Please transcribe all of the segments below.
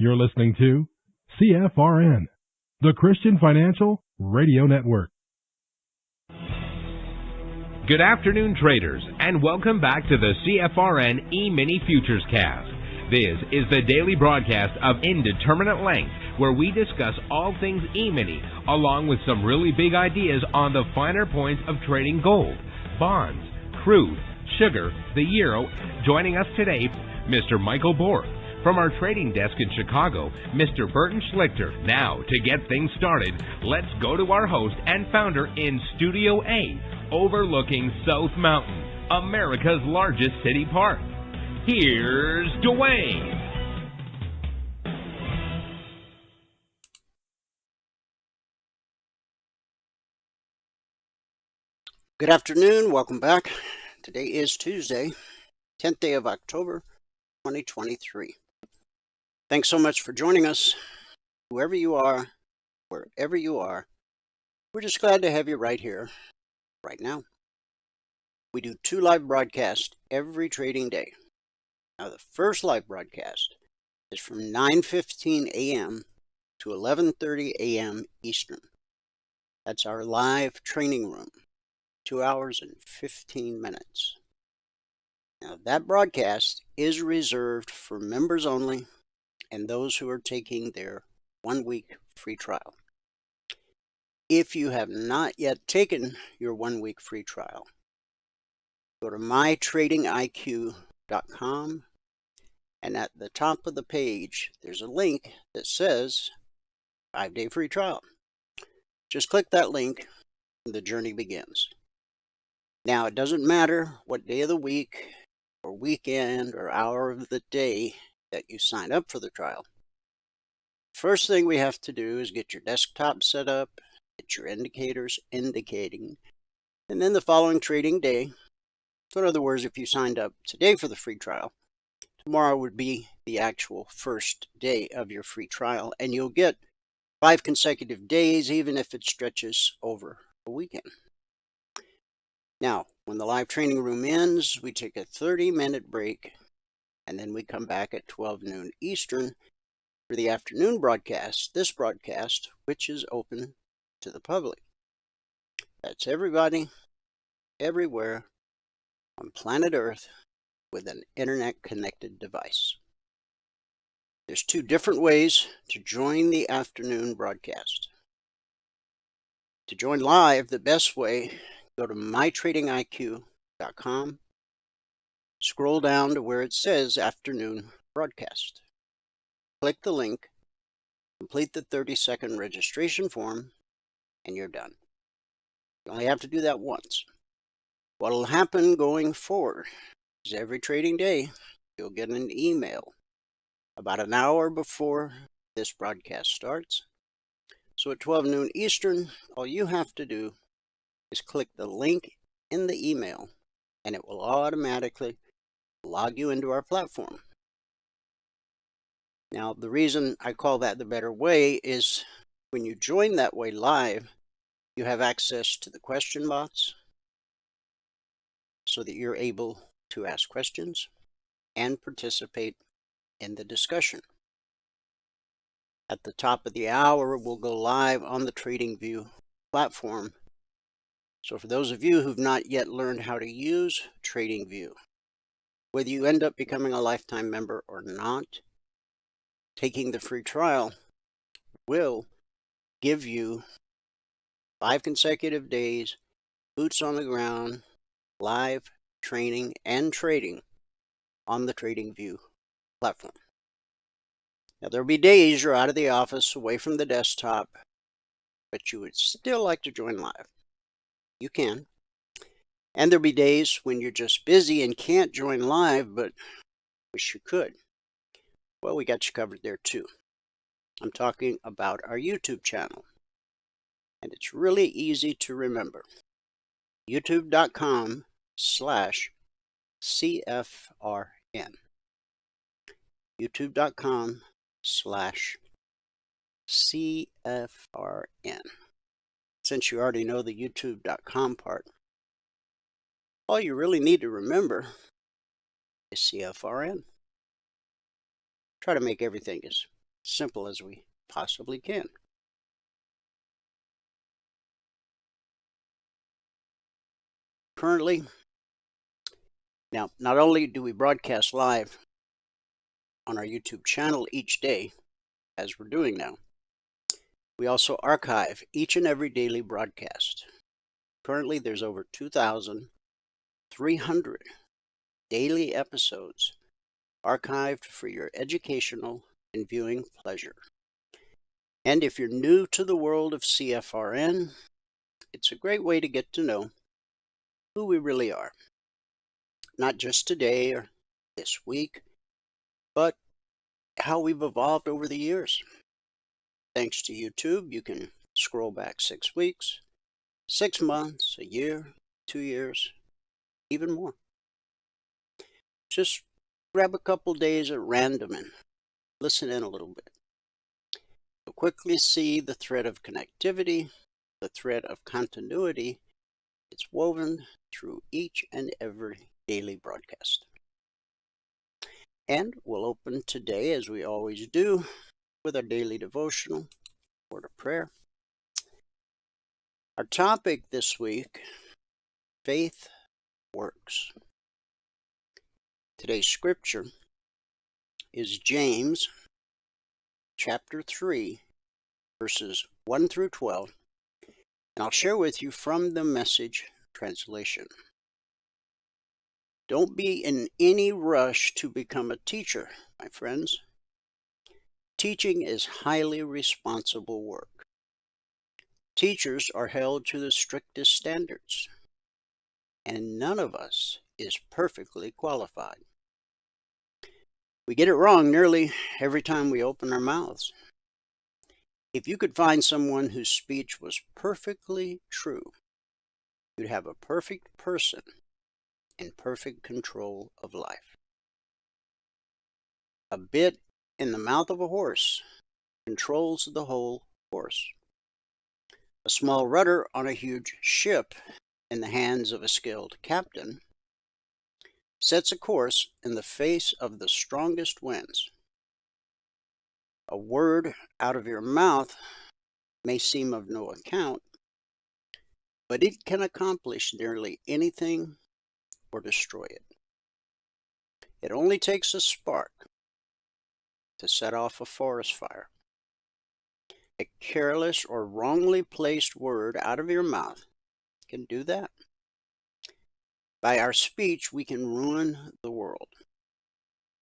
You're listening to CFRN, the Christian Financial Radio Network. Good afternoon, traders, and welcome back to the CFRN E-mini Futures Cast. This is the daily broadcast of Indeterminate Length, where we discuss all things E-mini, along with some really big ideas on the finer points of trading gold, bonds, crude, sugar, the euro. Joining us today, Mr. Michael Borg. From our trading desk in Chicago, Mr. Burton Schlichter. Now, to get things started, let's go to our host and founder in Studio A, overlooking South Mountain, America's largest city park. Here's Dwayne. Good afternoon. Welcome back. Today is Tuesday, 10th day of October, 2023. Thanks so much for joining us. Whoever you are, wherever you are, we're just glad to have you right here, right now. We do 2 live broadcasts every trading day. Now, the first live broadcast is from 9:15 a.m. to 11:30 a.m. Eastern. That's our live training room, 2 hours and 15 minutes. Now, that broadcast is reserved for members only and those who are taking their 1-week free trial. If you have not yet taken your 1-week free trial, go to mytradingiq.com, and at the top of the page, there's a link that says 5-day free trial. Just click that link and the journey begins. Now, it doesn't matter what day of the week or weekend or hour of the day that you sign up for the trial. First thing we have to do is get your desktop set up, get your indicators indicating, and then the following trading day. So in other words, if you signed up today for the free trial, tomorrow would be the actual first day of your free trial, and you'll get 5 consecutive days, even if it stretches over a weekend. Now, when the live training room ends, we take a 30-minute break, and then we come back at 12 noon Eastern for the afternoon broadcast, this broadcast, which is open to the public. That's everybody, everywhere on planet Earth with an internet-connected device. There's 2 different ways to join the afternoon broadcast. To join live, the best way, go to mytradingiq.com, scroll down to where it says afternoon broadcast. Click the link, complete the 30-second registration form, and you're done. You only have to do that once. What will happen going forward is every trading day, you'll get an email about an hour before this broadcast starts. So at 12 noon Eastern, all you have to do is click the link in the email, and it will automatically log you into our platform. Now, the reason I call that the better way is when you join that way live, you have access to the question box so that you're able to ask questions and participate in the discussion. At the top of the hour, we'll go live on the TradingView platform. So for those of you who've not yet learned how to use TradingView, whether you end up becoming a lifetime member or not, taking the free trial will give you 5 consecutive days, boots on the ground, live training and trading on the TradingView platform. Now, there'll be days you're out of the office, away from the desktop, but you would still like to join live. You can. And there'll be days when you're just busy and can't join live, but wish you could. Well, we got you covered there too. I'm talking about our YouTube channel. And it's really easy to remember. youtube.com/CFRN. youtube.com/CFRN. Since you already know the youtube.com part, all you really need to remember is CFRN. Try to make everything as simple as we possibly can. Currently, now, not only do we broadcast live on our YouTube channel each day, as we're doing now, we also archive each and every daily broadcast. Currently, there's over 2,300 daily episodes archived for your educational and viewing pleasure. And if you're new to the world of CFRN, it's a great way to get to know who we really are. Not just today or this week, but how we've evolved over the years. Thanks to YouTube, you can scroll back 6 weeks, 6 months, a year, 2 years, even more. Just grab a couple days at random and listen in a little bit. You'll quickly see the thread of connectivity, the thread of continuity. It's woven through each and every daily broadcast. And we'll open today, as we always do, with our daily devotional, word of prayer. Our topic this week, faith works. Today's scripture is James chapter 3, verses 1 through 12, and I'll share with you from the Message translation. Don't be in any rush to become a teacher, my friends. Teaching is highly responsible work. Teachers are held to the strictest standards, and none of us is perfectly qualified. We get it wrong nearly every time we open our mouths. If you could find someone whose speech was perfectly true, you'd have a perfect person in perfect control of life. A bit in the mouth of a horse controls the whole horse. A small rudder on a huge ship in the hands of a skilled captain sets a course in the face of the strongest winds. A word out of your mouth may seem of no account, but it can accomplish nearly anything or destroy it. It only takes a spark to set off a forest fire. A careless or wrongly placed word out of your mouth can do that. By our speech, we can ruin the world,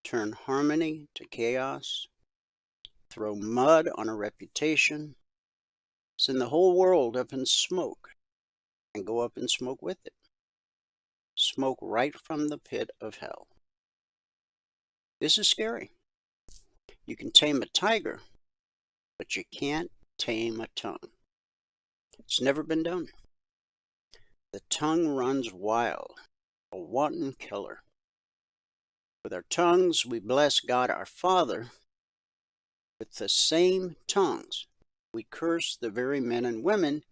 turn harmony to chaos, throw mud on a reputation, send the whole world up in smoke, and go up in smoke with it. Smoke right from the pit of hell. This is scary. You can tame a tiger, but you can't tame a tongue. It's never been done. The tongue runs wild, a wanton killer. With our tongues, we bless God our Father. With the same tongues, we curse the very men and women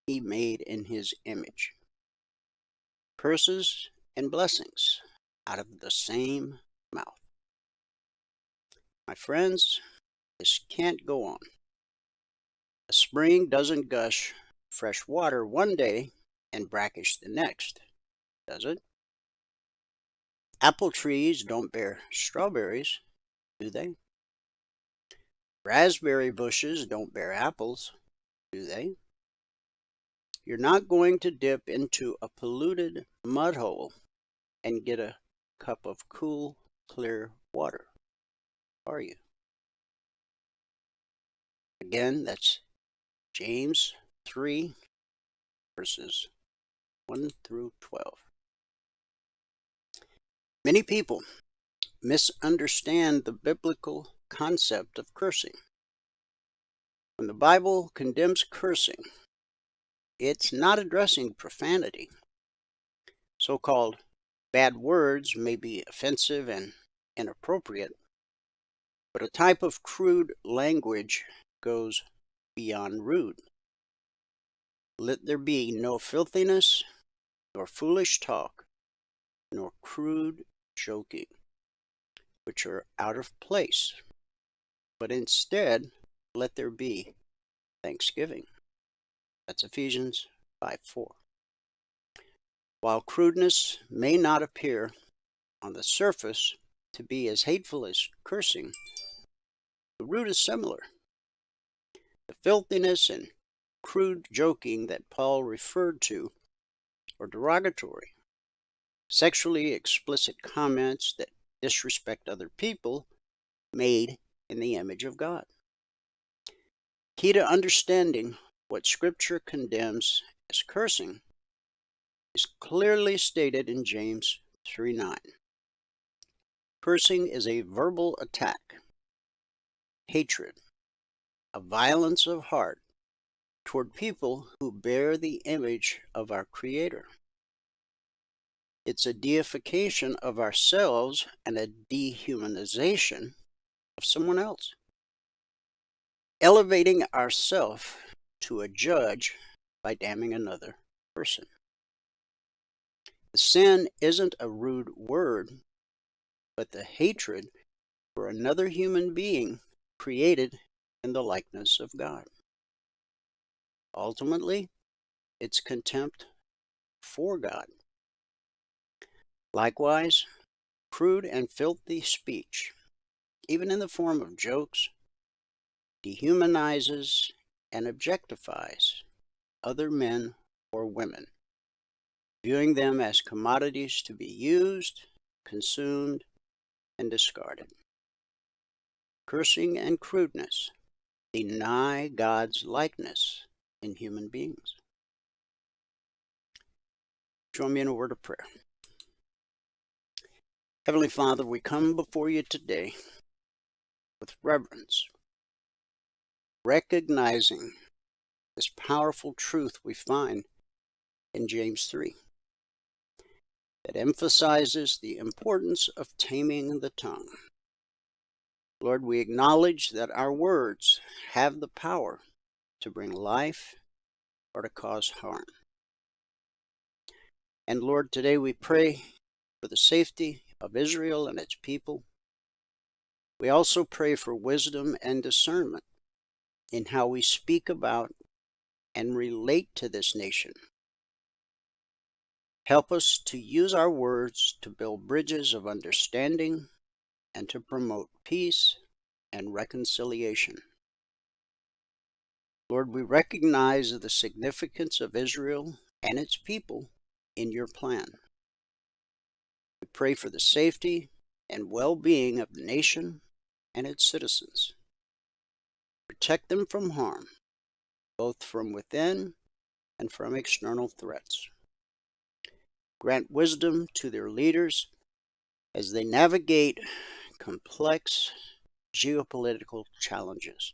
He made in His image. Curses and blessings out of the same mouth. My friends, this can't go on. A spring doesn't gush fresh water one day and brackish the next, does it? Apple trees don't bear strawberries, do they? Raspberry bushes don't bear apples, do they? You're not going to dip into a polluted mud hole and get a cup of cool, clear water, are you? Again, that's James 3, verses 1 through 12. Many people misunderstand the biblical concept of cursing. When the Bible condemns cursing, it's not addressing profanity. So-called bad words may be offensive and inappropriate, but a type of crude language goes beyond rude. Let there be no filthiness, nor foolish talk, nor crude joking, which are out of place. but instead let there be thanksgiving. That's Ephesians 5:4. While crudeness may not appear on the surface to be as hateful as cursing, the root is similar. The filthiness and crude joking that Paul referred to are derogatory, sexually explicit comments that disrespect other people made in the image of God. Key to understanding what Scripture condemns as cursing is clearly stated in James 3:9. Cursing is a verbal attack, hatred, a violence of heart toward people who bear the image of our Creator. It's a deification of ourselves and a dehumanization of someone else, elevating ourselves to a judge by damning another person. The sin isn't a rude word, but the hatred for another human being created in the likeness of God. Ultimately, it's contempt for God. Likewise, crude and filthy speech, even in the form of jokes, dehumanizes and objectifies other men or women, viewing them as commodities to be used, consumed, and discarded. Cursing and crudeness deny God's likeness in human beings. Join me in a word of prayer. Heavenly Father, we come before you today with reverence, recognizing this powerful truth we find in James 3 that emphasizes the importance of taming the tongue. Lord, we acknowledge that our words have the power to bring life or to cause harm. And Lord, today we pray for the safety of Israel and its people. We also pray for wisdom and discernment in how we speak about and relate to this nation. Help us to use our words to build bridges of understanding and to promote peace and reconciliation. Lord, we recognize the significance of Israel and its people in your plan. We pray for the safety and well-being of the nation and its citizens. Protect them from harm, both from within and from external threats. Grant wisdom to their leaders as they navigate complex geopolitical challenges.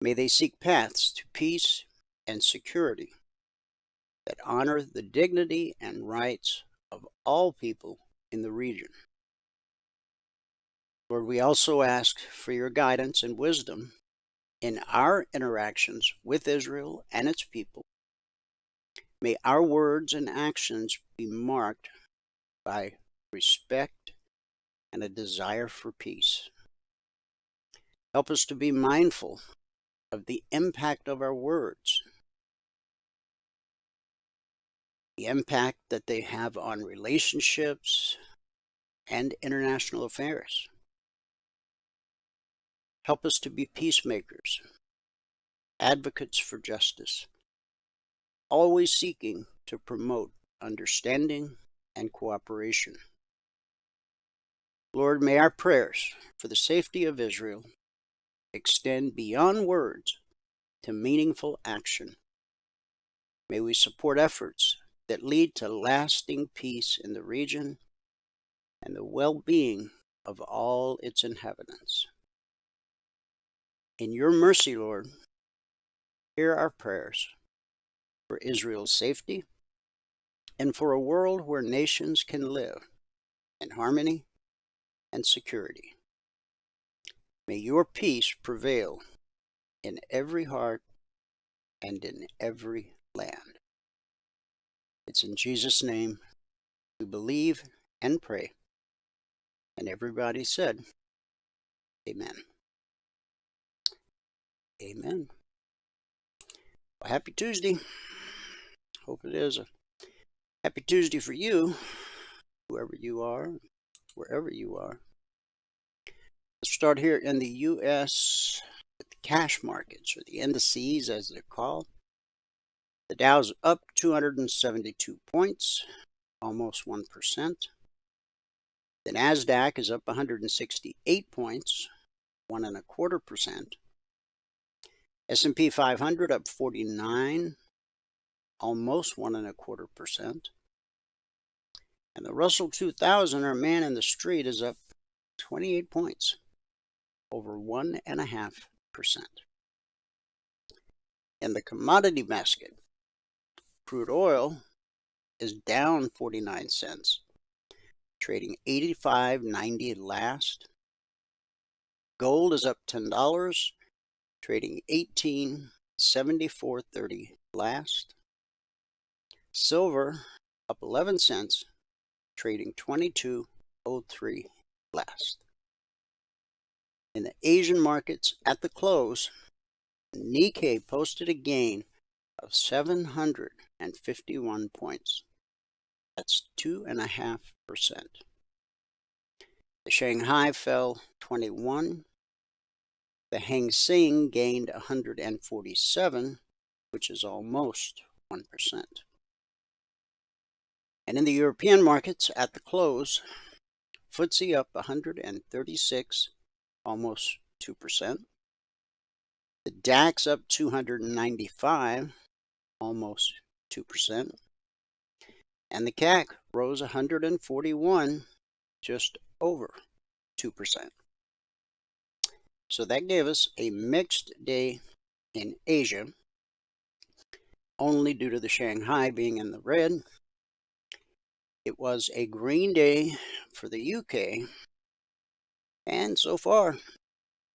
May they seek paths to peace and security that honor the dignity and rights of all people in the region. Lord, we also ask for your guidance and wisdom in our interactions with Israel and its people. May our words and actions be marked by respect and a desire for peace. Help us to be mindful of the impact of our words, the impact that they have on relationships and international affairs. Help us to be peacemakers, advocates for justice, always seeking to promote understanding and cooperation. Lord, may our prayers for the safety of Israel extend beyond words to meaningful action. May we support efforts that lead to lasting peace in the region and the well-being of all its inhabitants. In your mercy, Lord, hear our prayers for Israel's safety and for a world where nations can live in harmony and security. May your peace prevail in every heart and in every land. It's in Jesus' name we believe and pray. And everybody said, Amen. Amen. Well, happy Tuesday. Hope it is a happy Tuesday for you, whoever you are, wherever you are. Let's start here in the U.S. with the cash markets, or the indices as they're called. The Dow's up 272 points, almost 1%. The NASDAQ is up 168 points, 1.25%. S&P 500 up 49, almost 1.25%. And the Russell 2000, our man in the street, is up 28 points, over 1.5%. In the commodity basket, crude oil is down 49 cents, trading $85.90 last. Gold is up $10, trading $18.74.30 last. Silver up 11 cents, trading $22.03 last. In the Asian markets at the close, Nikkei posted a gain of 751 points. That's 2.5%. The Shanghai fell 21. The Hang Seng gained 147, which is almost 1%. And in the European markets at the close, FTSE up 136, almost 2%. The DAX up 295, almost 2%. And the CAC rose 141, just over 2%. So that gave us a mixed day in Asia, only due to the Shanghai being in the red. It was a green day for the UK, and so far,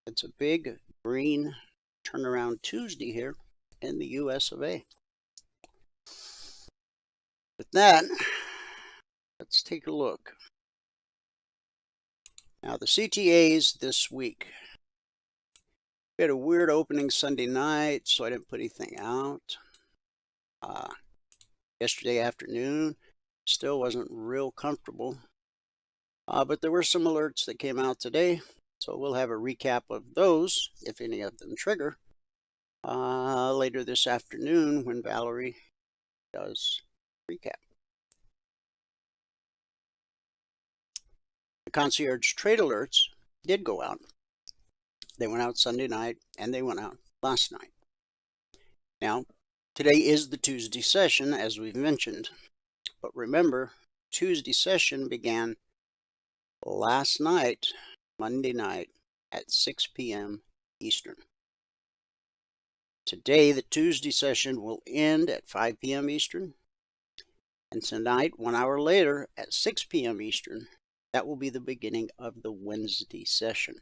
it's a big green turnaround Tuesday here in the US of A. With that, let's take a look. Now, the CTAs this week. We had a weird opening Sunday night, so I didn't put anything out. Yesterday afternoon, still wasn't real comfortable. But there were some alerts that came out today, so we'll have a recap of those, if any of them trigger, later this afternoon when Valerie does recap. The concierge trade alerts did go out. They went out Sunday night, and they went out last night. Now, today is the Tuesday session, as we've mentioned. But remember, Tuesday session began last night, Monday night, at 6 p.m. Eastern. Today, the Tuesday session will end at 5 p.m. Eastern. And tonight, 1 hour later, at 6 p.m. Eastern, that will be the beginning of the Wednesday session.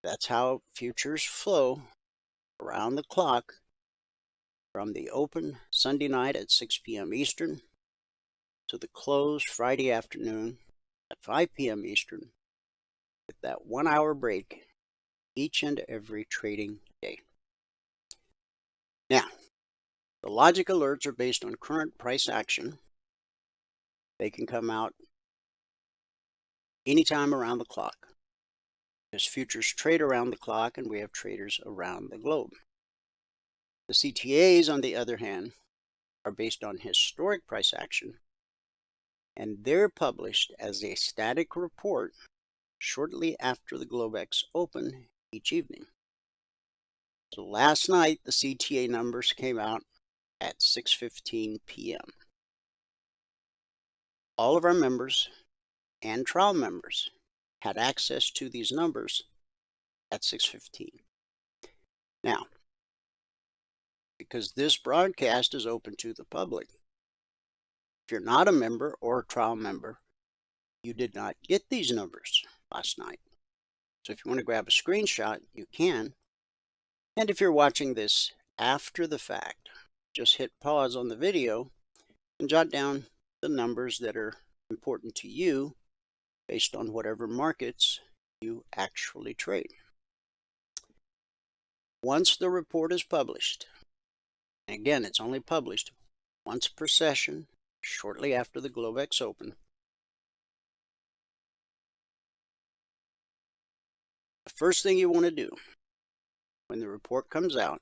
That's how futures flow around the clock from the open Sunday night at 6 p.m. Eastern to the close Friday afternoon at 5 p.m. Eastern, with that 1 hour break each and every trading day. Now, the logic alerts are based on current price action. They can come out anytime around the clock, because futures trade around the clock and we have traders around the globe. The CTAs, on the other hand, are based on historic price action, and they're published as a static report shortly after the Globex open each evening. So last night, the CTA numbers came out at 6:15 p.m. All of our members and trial members had access to these numbers at 6:15. Now, because this broadcast is open to the public, if you're not a member or a trial member, you did not get these numbers last night. So if you want to grab a screenshot, you can. And if you're watching this after the fact, just hit pause on the video and jot down the numbers that are important to you based on whatever markets you actually trade. Once the report is published, and again, it's only published once per session, shortly after the Globex open, the first thing you want to do when the report comes out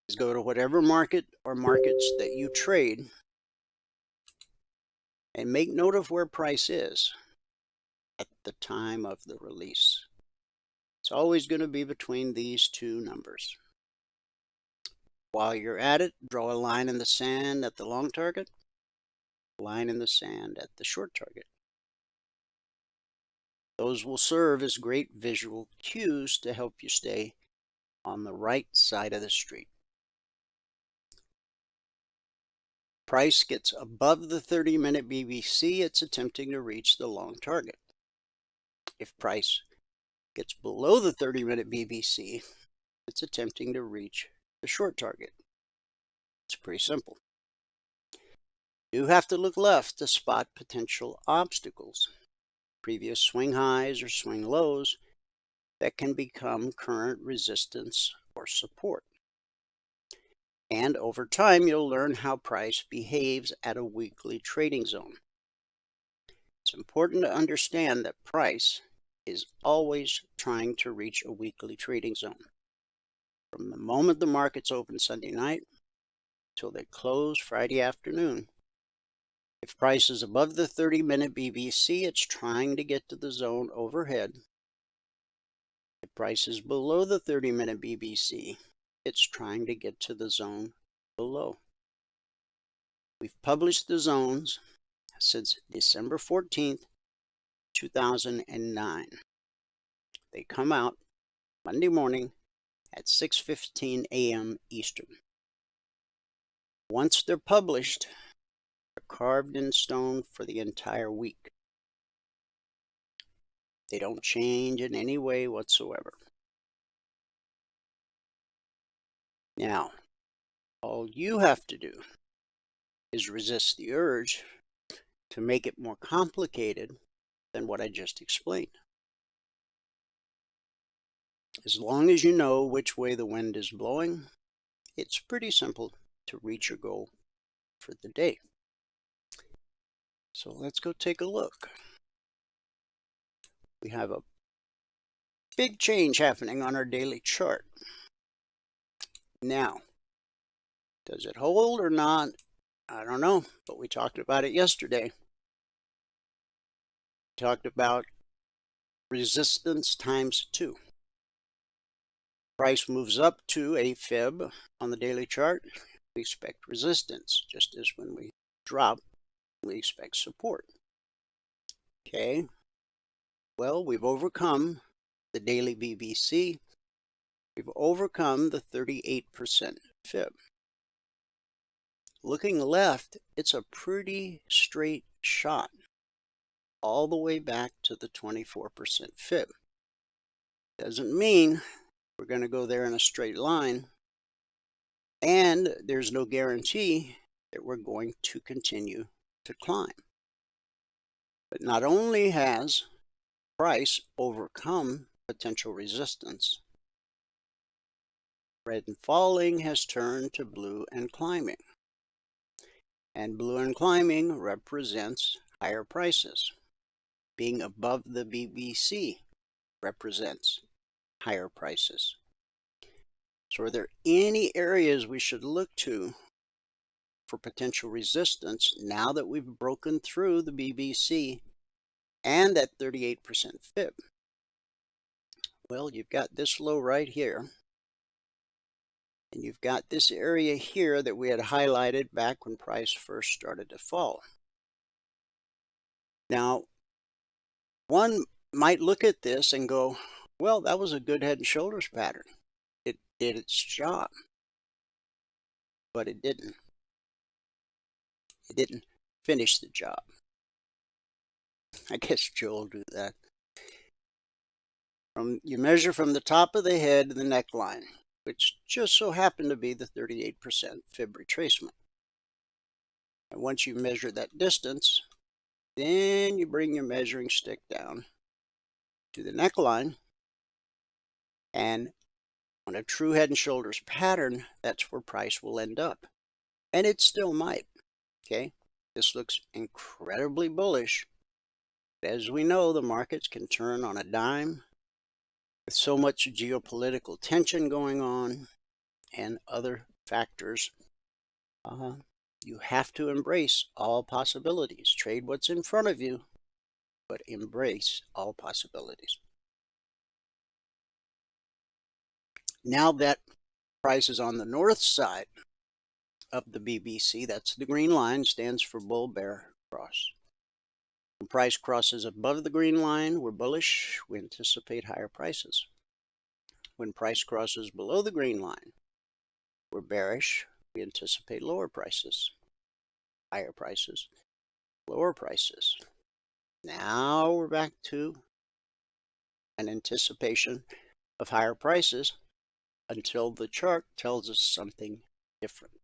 is go to whatever market or markets that you trade and make note of where price is at the time of the release. It's always going to be between these two numbers. While you're at it, draw a line in the sand at the long target, a line in the sand at the short target. Those will serve as great visual cues to help you stay on the right side of the street. Price gets above the 30-minute BBC, it's attempting to reach the long target. If price gets below the 30-minute BBC, it's attempting to reach the short target. It's pretty simple. You have to look left to spot potential obstacles, previous swing highs or swing lows that can become current resistance or support. And over time, you'll learn how price behaves at a weekly trading zone. It's important to understand that price is always trying to reach a weekly trading zone. From the moment the markets open Sunday night till they close Friday afternoon, if price is above the 30-minute BBC, it's trying to get to the zone overhead. If price is below the 30-minute BBC, it's trying to get to the zone below. We've published the zones since December 14th, 2009. They come out Monday morning at 6:15 a.m. Eastern. Once they're published, they're carved in stone for the entire week. They don't change in any way whatsoever. Now, all you have to do is resist the urge to make it more complicated than what I just explained. As long as you know which way the wind is blowing, it's pretty simple to reach your goal for the day. So let's go take a look. We have a big change happening on our daily chart. Now, does it hold or not? I don't know, but we talked about it yesterday. We talked about resistance times 2. Price moves up to a fib on the daily chart, we expect resistance, just as when we drop, we expect support. Okay, well, we've overcome the daily BBC. We've overcome the 38% fib. Looking left, it's a pretty straight shot all the way back to the 24% fib. Doesn't mean we're going to go there in a straight line, and there's no guarantee that we're going to continue to climb. But not only has price overcome potential resistance, red and falling has turned to blue and climbing. And blue and climbing represents higher prices. Being above the BBC represents higher prices. So are there any areas we should look to for potential resistance now that we've broken through the BBC and that 38% fib? Well, you've got this low right here. And you've got this area here that we had highlighted back when price first started to fall. Now, one might look at this and go, well, that was a good head and shoulders pattern. It did its job. But it didn't. It didn't finish the job. I guess Joe will do that. You measure from the top of the head to the neckline, which just so happened to be the 38% fib retracement. And once you measure that distance, then you bring your measuring stick down to the neckline, and On a true head and shoulders pattern, that's where price will end up. And it still might. Okay, this looks incredibly bullish. As we know, the markets can turn on a dime with so much geopolitical tension going on and other factors. You have to embrace all possibilities. Trade what's in front of you, but embrace all possibilities. Now that price is on the north side of the BBC, that's the green line, stands for bull bear cross. When price crosses above the green line, we're bullish. We anticipate higher prices. When price crosses below the green line, we're bearish. We anticipate lower prices, higher prices, lower prices. Now we're back to an anticipation of higher prices until the chart tells us something different.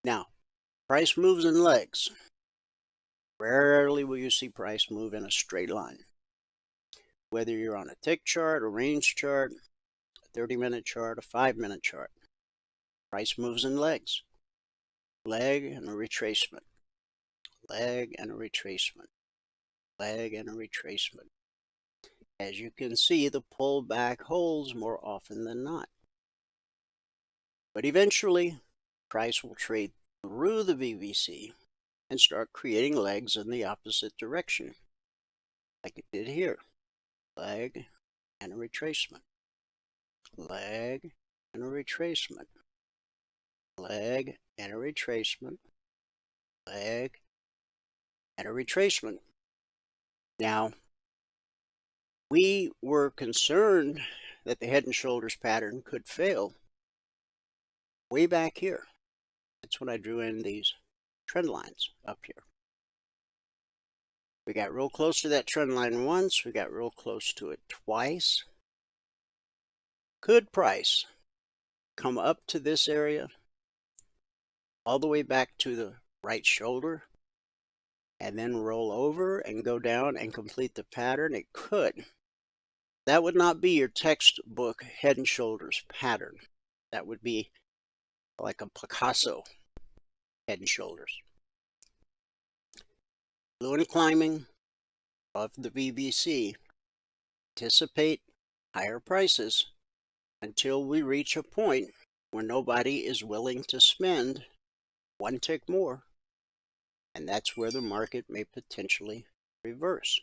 Now, price moves in legs. Rarely will you see price move in a straight line. Whether you're on a tick chart, a range chart, a 30-minute chart, a 5-minute chart, price moves in legs. Leg and a retracement. Leg and a retracement. Leg and a retracement. As you can see, the pullback holds more often than not. But eventually, price will trade through the BBC and start creating legs in the opposite direction, like it did here. Leg and a retracement. Leg and a retracement. Leg and a retracement. Leg and a retracement. Now, we were concerned that the head and shoulders pattern could fail way back here. That's when I drew in these trend lines up here. We got real close to that trend line once. We got real close to it twice. Could price come up to this area, all the way back to the right shoulder, and then roll over and go down and complete the pattern? It could. That would not be your textbook head and shoulders pattern. That would be like a Picasso head and shoulders. Blue and climbing of the BBC. Anticipate higher prices until we reach a point where nobody is willing to spend one tick more, and that's where the market may potentially reverse.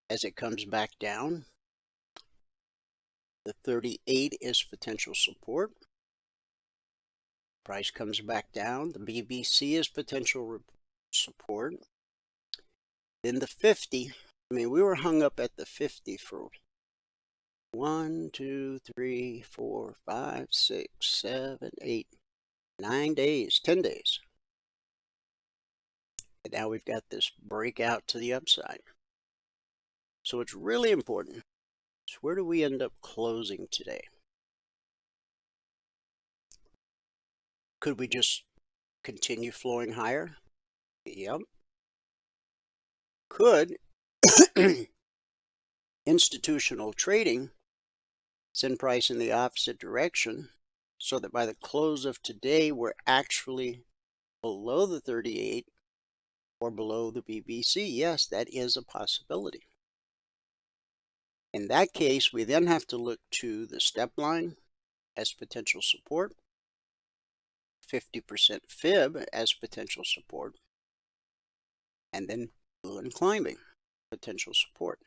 As it comes back down, the 38 is potential support. Price comes back down. The BBC is potential support. Then the 50, we were hung up at the 50 for 1, 2, 3, 4, 5, 6, 7, 8, 9 days, 10 days. And now we've got this breakout to the upside. So it's really important. So where do we end up closing today? Could we just continue flowing higher? Yep. Could institutional trading send price in the opposite direction so that by the close of today we're actually below the 38 or below the BBC? Yes, that is a possibility. In that case, we then have to look to the step line as potential support, 50% fib as potential support, and then blue and climbing potential support.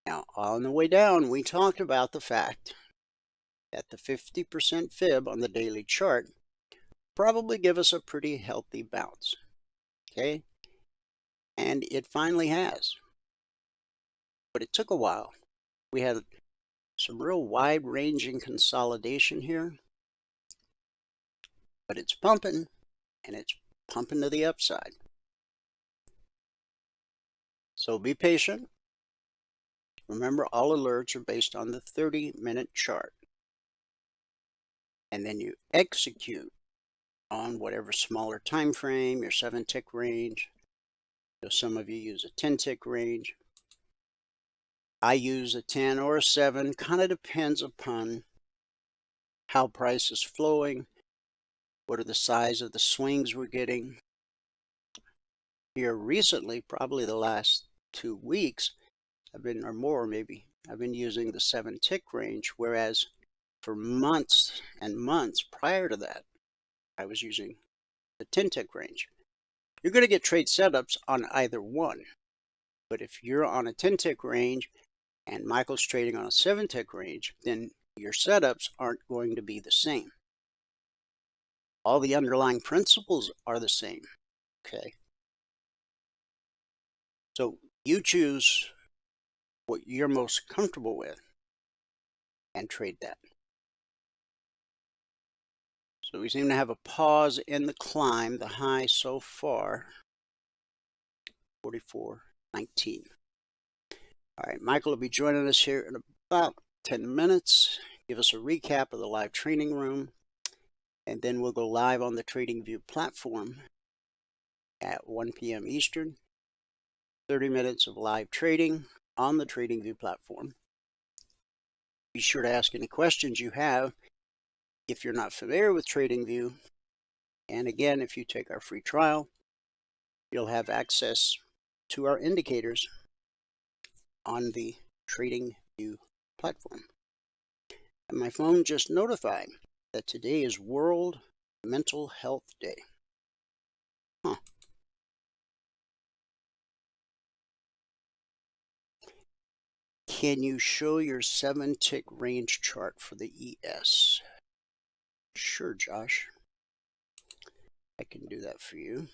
Now, on the way down, we talked about the fact that the 50% fib on the daily chart probably give us a pretty healthy bounce. Okay? And it finally has. But it took a while. We had some real wide-ranging consolidation here. But it's pumping, and it's pumping to the upside. So be patient. Remember, all alerts are based on the 30-minute chart. And then you execute on whatever smaller time frame, your 7-tick range. So some of you use a 10-tick range. I use a 10 or a 7, kind of depends upon how price is flowing, what are the size of the swings we're getting. Here recently, probably the last 2 weeks, or more maybe, I've been using the 7 tick range, whereas for months and months prior to that, I was using the 10 tick range. You're going to get trade setups on either one, but if you're on a 10 tick range and Michael's trading on a 7 tick range, then your setups aren't going to be the same. All the underlying principles are the same, okay? So you choose what you're most comfortable with and trade that. So we seem to have a pause in the climb, the high so far, 44.19. All right, Michael will be joining us here in about 10 minutes, give us a recap of the live training room, and then we'll go live on the TradingView platform at 1 p.m. Eastern. 30 minutes of live trading on the TradingView platform. Be sure to ask any questions you have if you're not familiar with TradingView. And again, if you take our free trial, you'll have access to our indicators on the TradingView platform. And my phone just notified that today is World Mental Health Day. Huh. Can you show your 7 tick range chart for the ES? Sure, Josh. I can do that for you.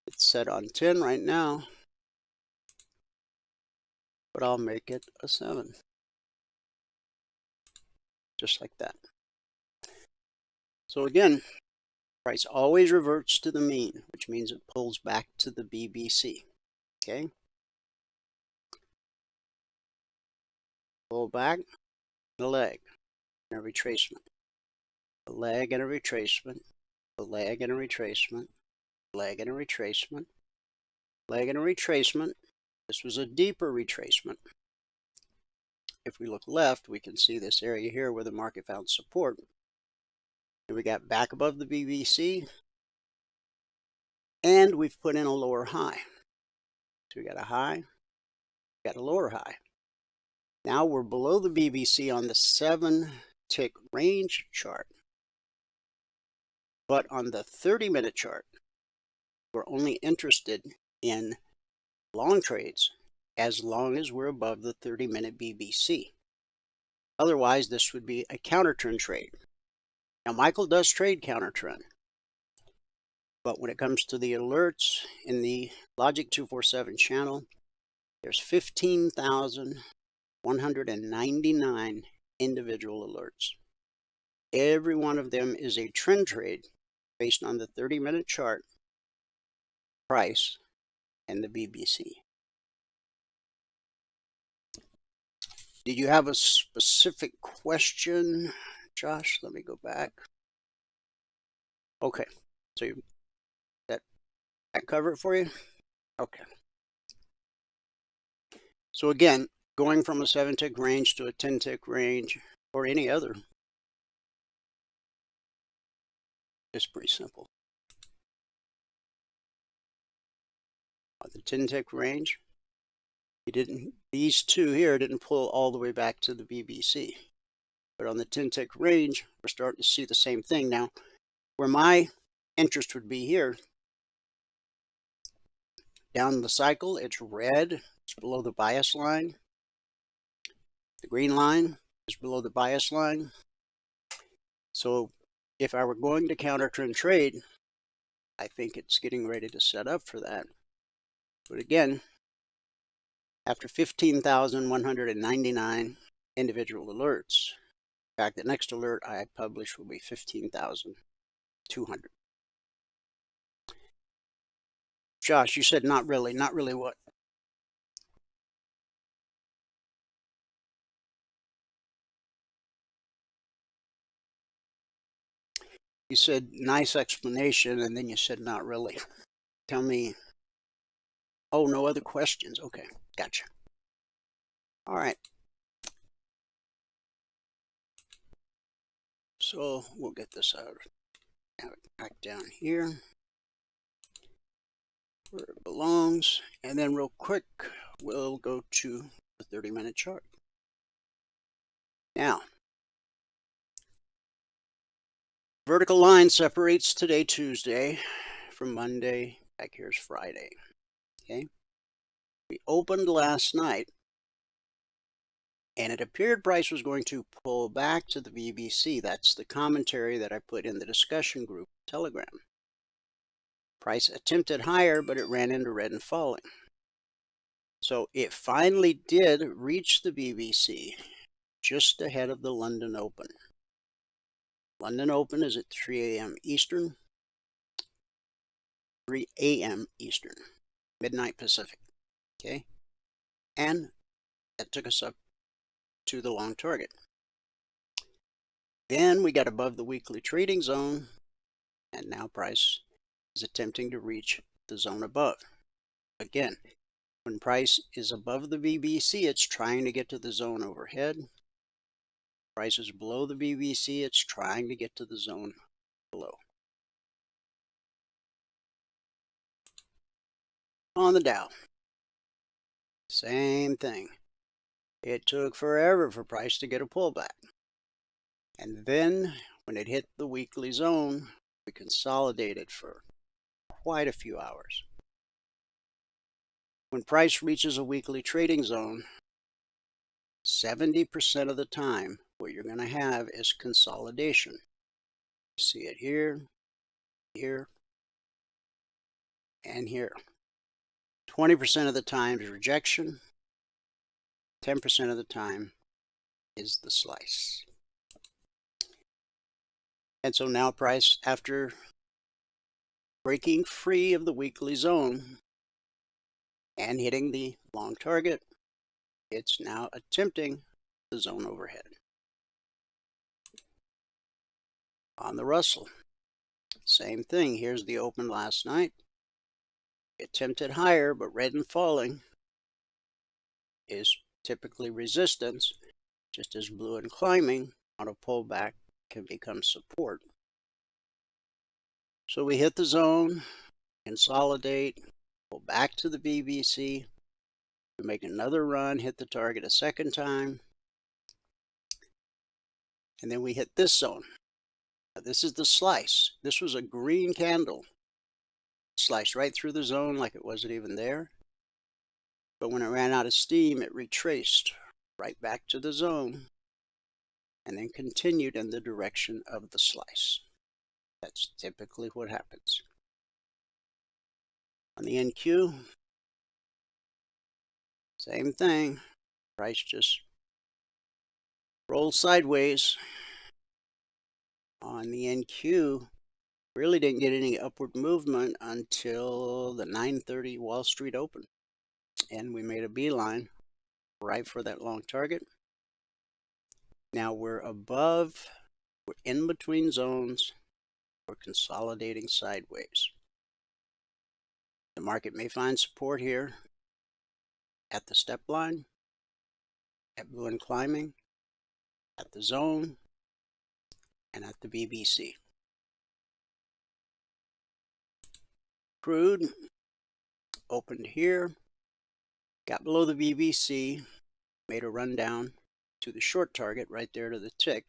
It's set on 10 right now, but I'll make it a 7. Just like that. So again, price always reverts to the mean, which means it pulls back to the BBC. Okay? Pull back, the leg, and a retracement. A leg and a retracement. A leg and a retracement. Leg and a retracement. Leg and a retracement. This was a deeper retracement. If we look left, we can see this area here where the market found support. And we got back above the BBC, and we've put in a lower high. So we got a high, got a lower high. Now we're below the BBC on the 7 tick range chart. But on the 30-minute chart, we're only interested in long trades as long as we're above the 30-minute BBC. Otherwise, this would be a counter trend trade. Now, Michael does trade counter trend. But when it comes to the alerts in the Logic 247 channel, there's 15,199 individual alerts. Every one of them is a trend trade based on the 30-minute chart, price, and the BBC. Did you have a specific question, Josh? Let me go back. Okay, so that cover it for you? Okay. So again, going from a 7 tick range to a 10 tick range or any other is pretty simple. On the 10 tick range, these two here didn't pull all the way back to the BBC. But on the 10 tick range, we're starting to see the same thing. Now, where my interest would be here, down the cycle, it's red, it's below the bias line. The green line is below the bias line. So if I were going to counter trend trade, I think it's getting ready to set up for that. But again, after 15,199 individual alerts, in fact, the next alert I publish will be 15,200. Josh, you said not really. Not really what? You said nice explanation, and then you said not really. Tell me. Oh, no other questions. Okay, gotcha. All right. So we'll get this out. Have it back down here where it belongs. And then real quick, we'll go to the 30-minute chart. Now, vertical line separates today, Tuesday, from Monday. Back here's Friday. Okay. We opened last night, and it appeared price was going to pull back to the BBC. That's the commentary that I put in the discussion group Telegram. Price attempted higher, but it ran into red and falling. So it finally did reach the BBC just ahead of the London Open. London Open is at 3 a.m. Eastern, 3 a.m. Eastern, midnight Pacific. Okay, and that took us up to the long target. Then we got above the weekly trading zone, and now price is attempting to reach the zone above. Again, when price is above the BBC, it's trying to get to the zone overhead. Price is below the BBC, it's trying to get to the zone below. On the Dow, same thing. It took forever for price to get a pullback. And then when it hit the weekly zone, we consolidated for quite a few hours. When price reaches a weekly trading zone, 70% of the time, what you're going to have is consolidation. You see it here, here, and here. 20% of the time is rejection. 10% of the time is the slice. And so now price, after breaking free of the weekly zone and hitting the long target, it's now attempting the zone overhead. On the Russell, same thing. Here's the open last night. It attempted higher, but red and falling is typically resistance, just as blue and climbing on a pullback can become support. So we hit the zone, consolidate, pull back to the BBC, we make another run, hit the target a second time, and then we hit this zone. Now this is the slice. This was a green candle. Sliced right through the zone like it wasn't even there. But when it ran out of steam, it retraced right back to the zone and then continued in the direction of the slice. That's typically what happens. On the NQ, same thing. Price just rolled sideways. On the NQ, really didn't get any upward movement until the 9:30 Wall Street Open. And we made a beeline right for that long target. Now we're above, we're in between zones, we're consolidating sideways. The market may find support here at the step line, at blue and climbing, at the zone, and at the BBC. Crude opened here, got below the BBC, made a run down to the short target right there to the tick.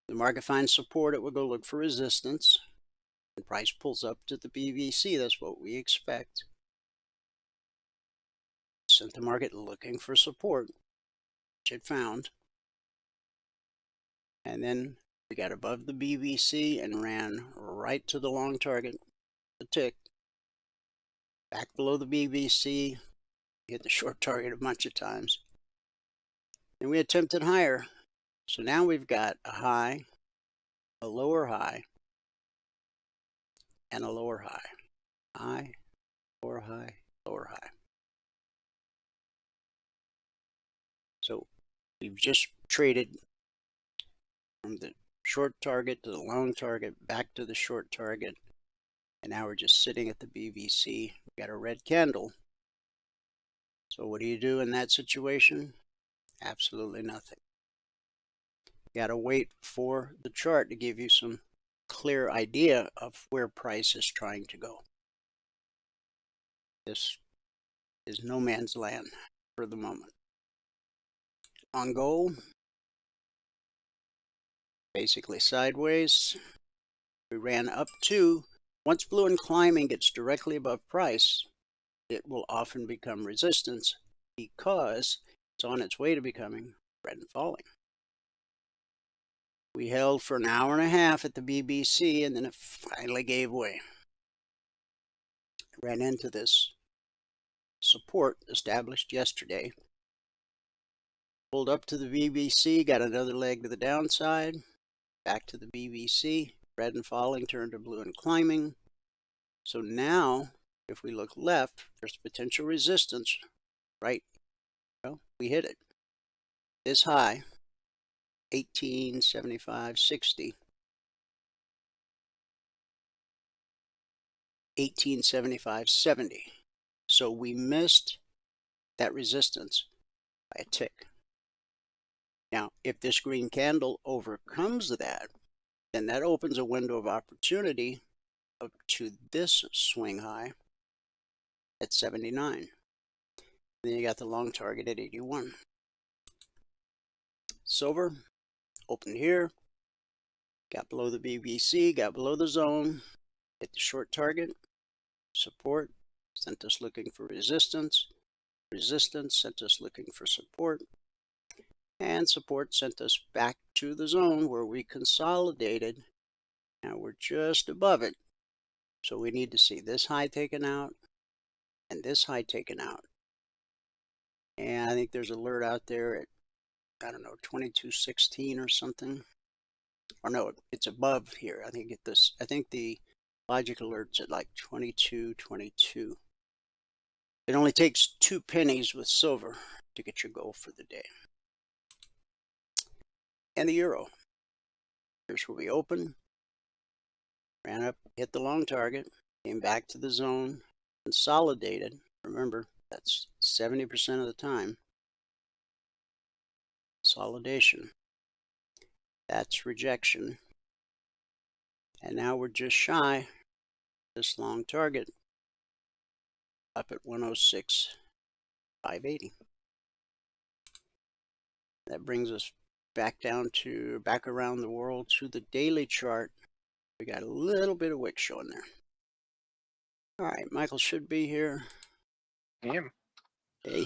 The market finds support, it will go look for resistance. The price pulls up to the BBC, that's what we expect. Sent the market looking for support, which it found. And then we got above the BBC and ran right to the long target, the tick. Back below the BBC, hit the short target a bunch of times. And we attempted higher. So now we've got a high, a lower high, and a lower high. High, lower high, lower high. So we've just traded from the short target to the long target, back to the short target, and now we're just sitting at the BVC. We got a red candle. So what do you do in that situation? Absolutely nothing. You got to wait for the chart to give you some clear idea of where price is trying to go. This is no man's land for the moment. On gold, basically sideways. We ran up to, once blue and climbing gets directly above price, it will often become resistance because it's on its way to becoming red and falling. We held for an hour and a half at the BBC and then it finally gave way. Ran into this support established yesterday. Pulled up to the BBC, got another leg to the downside, back to the BBC, red and falling turned to blue and climbing. So now, if we look left, there's potential resistance, right? Well, we hit it. This high, 1875.60. 1875.70. So we missed that resistance by a tick. Now, if this green candle overcomes that, then that opens a window of opportunity up to this swing high at 79. Then you got the long target at 81. Silver opened here, got below the BBC, got below the zone, hit the short target, support, sent us looking for resistance, resistance sent us looking for support, and support sent us back to the zone where we consolidated. Now we're just above it, so we need to see this high taken out and this high taken out. And I think there's an alert out there at, I don't know, 22.16 or something. Or no, it's above here. I think the logic alert's at like 22.22. It only takes 2 pennies with silver to get your goal for the day. And the euro. Here's where we open. Ran up, hit the long target, came back to the zone, consolidated. Remember, that's 70% of the time. Consolidation. That's rejection. And now we're just shy this long target up at 106.580. That brings us back around the world to the daily chart. We got a little bit of wick showing there. All right, Michael should be here. I am. Hey.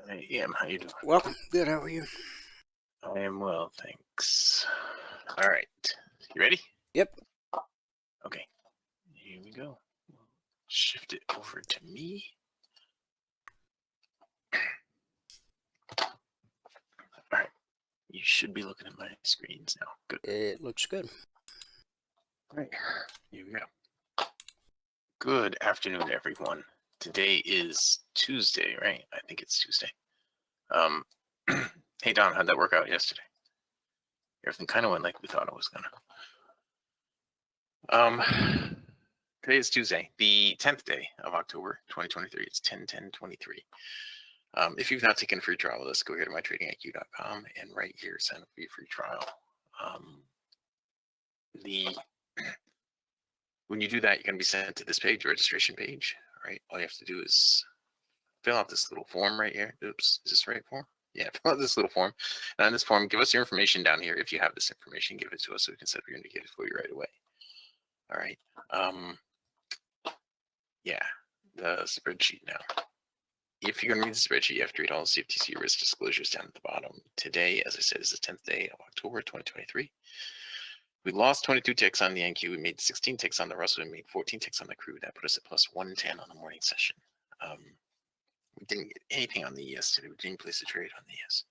I am. How you doing? Welcome. Good. How are you? I am well, thanks. All right. You ready? Yep. Okay. Here we go. We'll shift it over to me. All right. You should be looking at my screens now. Good. It looks good. All right. Here we go. Good afternoon, everyone. Today is Tuesday, right? I think it's Tuesday. Hey, Don, how'd that work out yesterday? Everything kind of went like we thought it was gonna. Today is Tuesday, the 10th day of October, 2023. It's 10/10/23. If you've not taken a free trial with us, go here to mytradingiq.com and right here, sign up for your free trial. When you do that, you're going to be sent to this page, your registration page. All right, all you have to do is fill out this little form right here. Oops, is this the right form? Yeah, fill out this little form. And on this form, give us your information down here. If you have this information, give it to us so we can set up your indicators for you right away. All right. Yeah, the spreadsheet now. If you're going to read the spreadsheet, you have to read all the CFTC risk disclosures down at the bottom. Today, as I said, is the 10th day of October 2023. We lost 22 ticks on the NQ. We made 16 ticks on the Russell. We made 14 ticks on the crude. That put us at plus 110 on the morning session. We didn't get anything on the ES today. We didn't place a trade on the ES.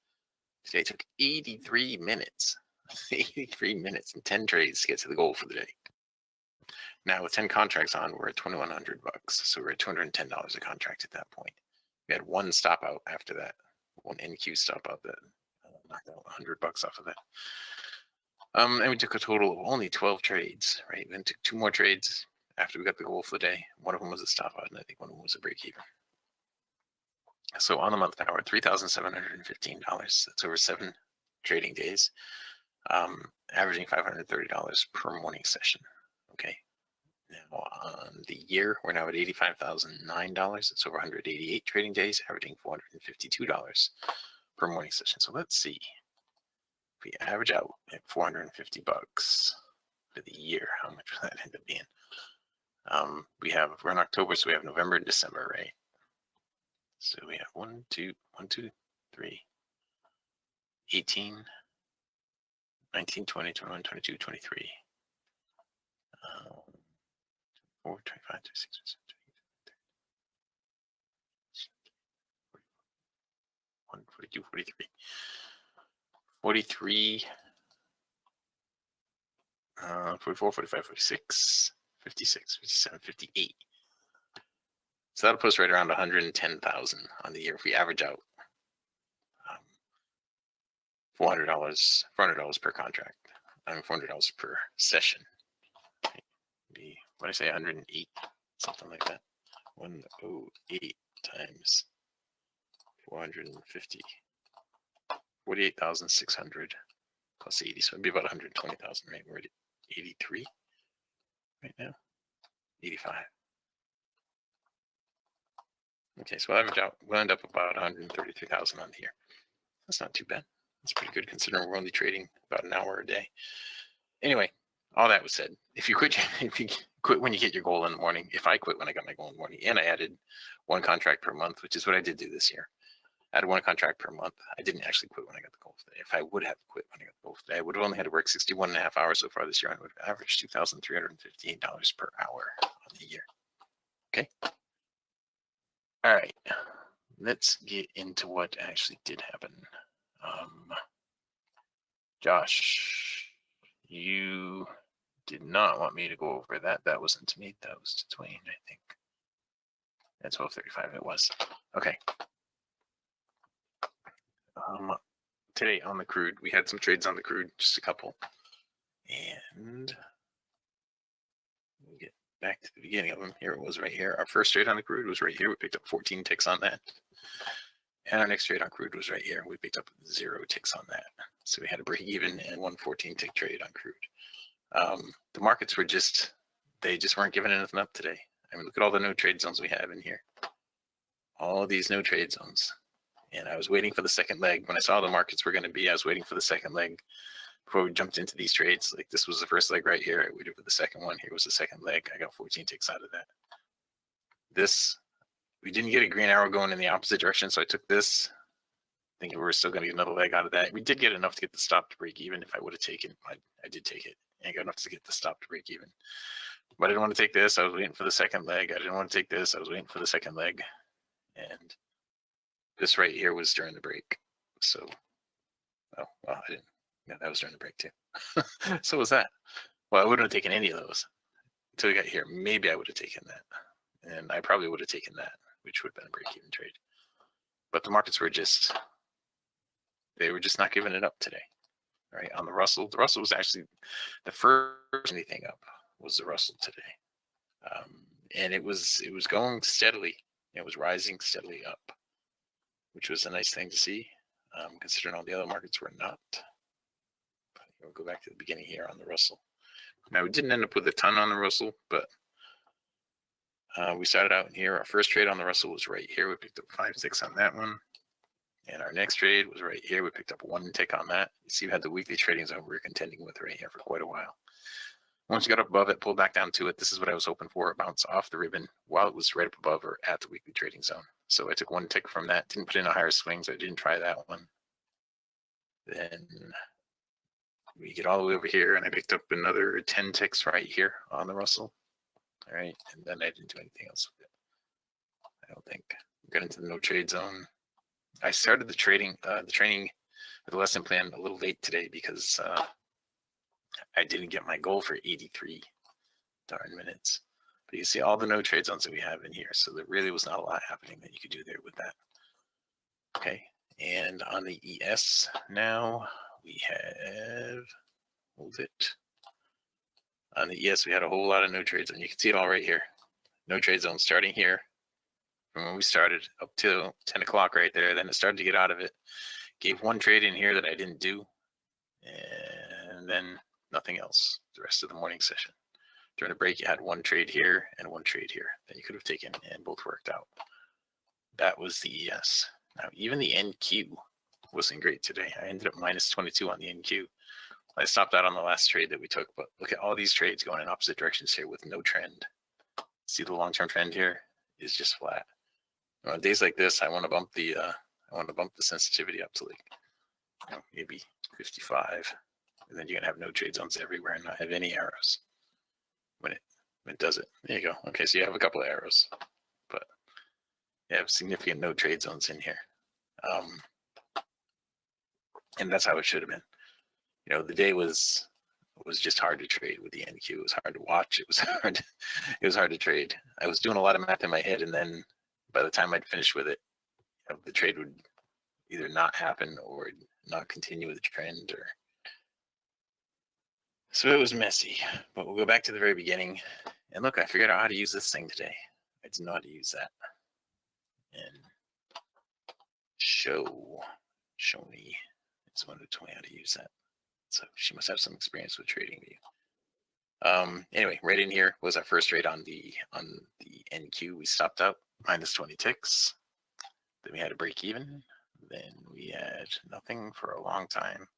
Today took 83 minutes. 83 minutes and 10 trades to get to the goal for the day. Now with 10 contracts on, we're at $2,100. So we're at $210 a contract at that point. We had one stop out after that, one NQ stop out that knocked out $100 off of that. And we took a total of only 12 trades, right? Then took 2 more trades after we got the goal for the day. One of them was a stop out, and I think one of them was a break even. So on the month now, we're at $3,715. That's over 7 trading days, averaging $530 per morning session. Okay. Now on the year, we're now at $85,009. It's over 188 trading days, averaging $452 per morning session. So let's see. If we average out at 450 bucks for the year, how much will that end up being? We're in October, so we have November and December, right? So we have 1, 2, 3, 18, 19, 20, 21, 22, 23. 4, 25, 26, 27, 42, 43. 43, 44, 45, 46, 56, 57, 58. So that'll put us right around 110,000 on the year if we average out $400 per contract. $400 per session. What did I say, 108, something like that. 108 times 450, 48,600 plus 80, so it'd be about 120,000, right? We're at 83 right now, 85. Okay, so we'll end up about 133,000 on the year. That's not too bad. That's pretty good considering we're only trading about an hour a day. Anyway, all that was said, if you quit when you get your goal in the morning, if I quit when I got my goal in the morning, and I added 1 contract per month, which is what I did do this year. I had 1 contract per month. I didn't actually quit when I got the goal today. If I would have quit when I got the goal today, I would have only had to work 61.5 hours so far this year, and I would have averaged $2,358 per hour on the year. Okay. All right. Let's get into what actually did happen. Josh, you did not want me to go over that. That wasn't to me. That was to Dwayne, I think. At 12:35 it was. Okay. Today on the crude, we had some trades on the crude, just a couple. And we'll get back to the beginning of them. Here it was right here. Our first trade on the crude was right here. We picked up 14 ticks on that. And our next trade on crude was right here. We picked up 0 ticks on that. So we had a break even and 1 14-tick trade on crude. The markets were they just weren't giving anything up today. I mean, look at all the no trade zones we have in here. All these no trade zones. And I was waiting for the second leg. When I saw the markets were going to be, I was waiting for the second leg before we jumped into these trades. Like this was the first leg right here. I waited for the second one. Here was the second leg. I got 14 ticks out of that. We didn't get a green arrow going in the opposite direction, so I took this, thinking we were still going to get another leg out of that. We did get enough to get the stop to break even. If I would have taken it, I did take it. I got enough to get the stop to break even. But I didn't want to take this. I was waiting for the second leg. I didn't want to take this. I was waiting for the second leg. And this right here was during the break. So, oh, well, I didn't. Yeah, that was during the break too. So was that. Well, I wouldn't have taken any of those until we got here. Maybe I would have taken that. And I probably would have taken that, which would have been a break-even trade. But the markets were they were just not giving it up today. Right? On the Russell was actually the first anything up was the Russell today. And it was going steadily. It was rising steadily up, which was a nice thing to see, considering all the other markets were not. But we'll go back to the beginning here on the Russell. Now, we didn't end up with a ton on the Russell, but we started out in here. Our first trade on the Russell was right here. We picked up 5 ticks on that one. And our next trade was right here. We picked up 1 tick on that. You see, we had the weekly trading zone we were contending with right here for quite a while. Once you got up above it, pulled back down to it. This is what I was hoping for, a bounce off the ribbon while it was right up above or at the weekly trading zone. So I took 1 tick from that. Didn't put in a higher swing, so I didn't try that one. Then we get all the way over here, and I picked up another 10 ticks right here on the Russell. All right, and then I didn't do anything else with it. I don't think. Got into the no trade zone. I started the training with the lesson plan a little late today because I didn't get my goal for 83 darn minutes. But you see all the no trade zones that we have in here, so there really was not a lot happening that you could do there with that. Okay, and on the ES now we have hold it. On the ES, we had a whole lot of no trade zone. You can see it all right here. No trade zone starting here from when we started up till 10 o'clock right there. Then it started to get out of it. Gave one trade in here that I didn't do, and then nothing else the rest of the morning session. During the break, you had one trade here and one trade here that you could have taken, and both worked out. That was the ES. Now, even the NQ wasn't great today. I ended up minus 22 on the NQ. I stopped out on the last trade that we took, but look at all these trades going in opposite directions here with no trend. See the long-term trend here is just flat. On days like this, I want to bump the sensitivity up to like maybe 55, and then you're gonna have no trade zones everywhere and not have any arrows when it does it. There you go. Okay, so you have a couple of arrows, but you have significant no trade zones in here, and that's how it should have been. You know, the day was just hard to trade with the NQ. It was hard to watch. It was hard. It was hard to trade. I was doing a lot of math in my head, and then by the time I'd finished with it, you know, the trade would either not happen or not continue with the trend. Or so it was messy. But we'll go back to the very beginning. And look, I figured out how to use this thing today. I didn't know how to use that. And show me. It's one who told me how to use that. So she must have some experience with TradingView. Anyway, right in here was our first trade on the NQ. We stopped out minus 20 ticks. Then we had a break even. Then we had nothing for a long time.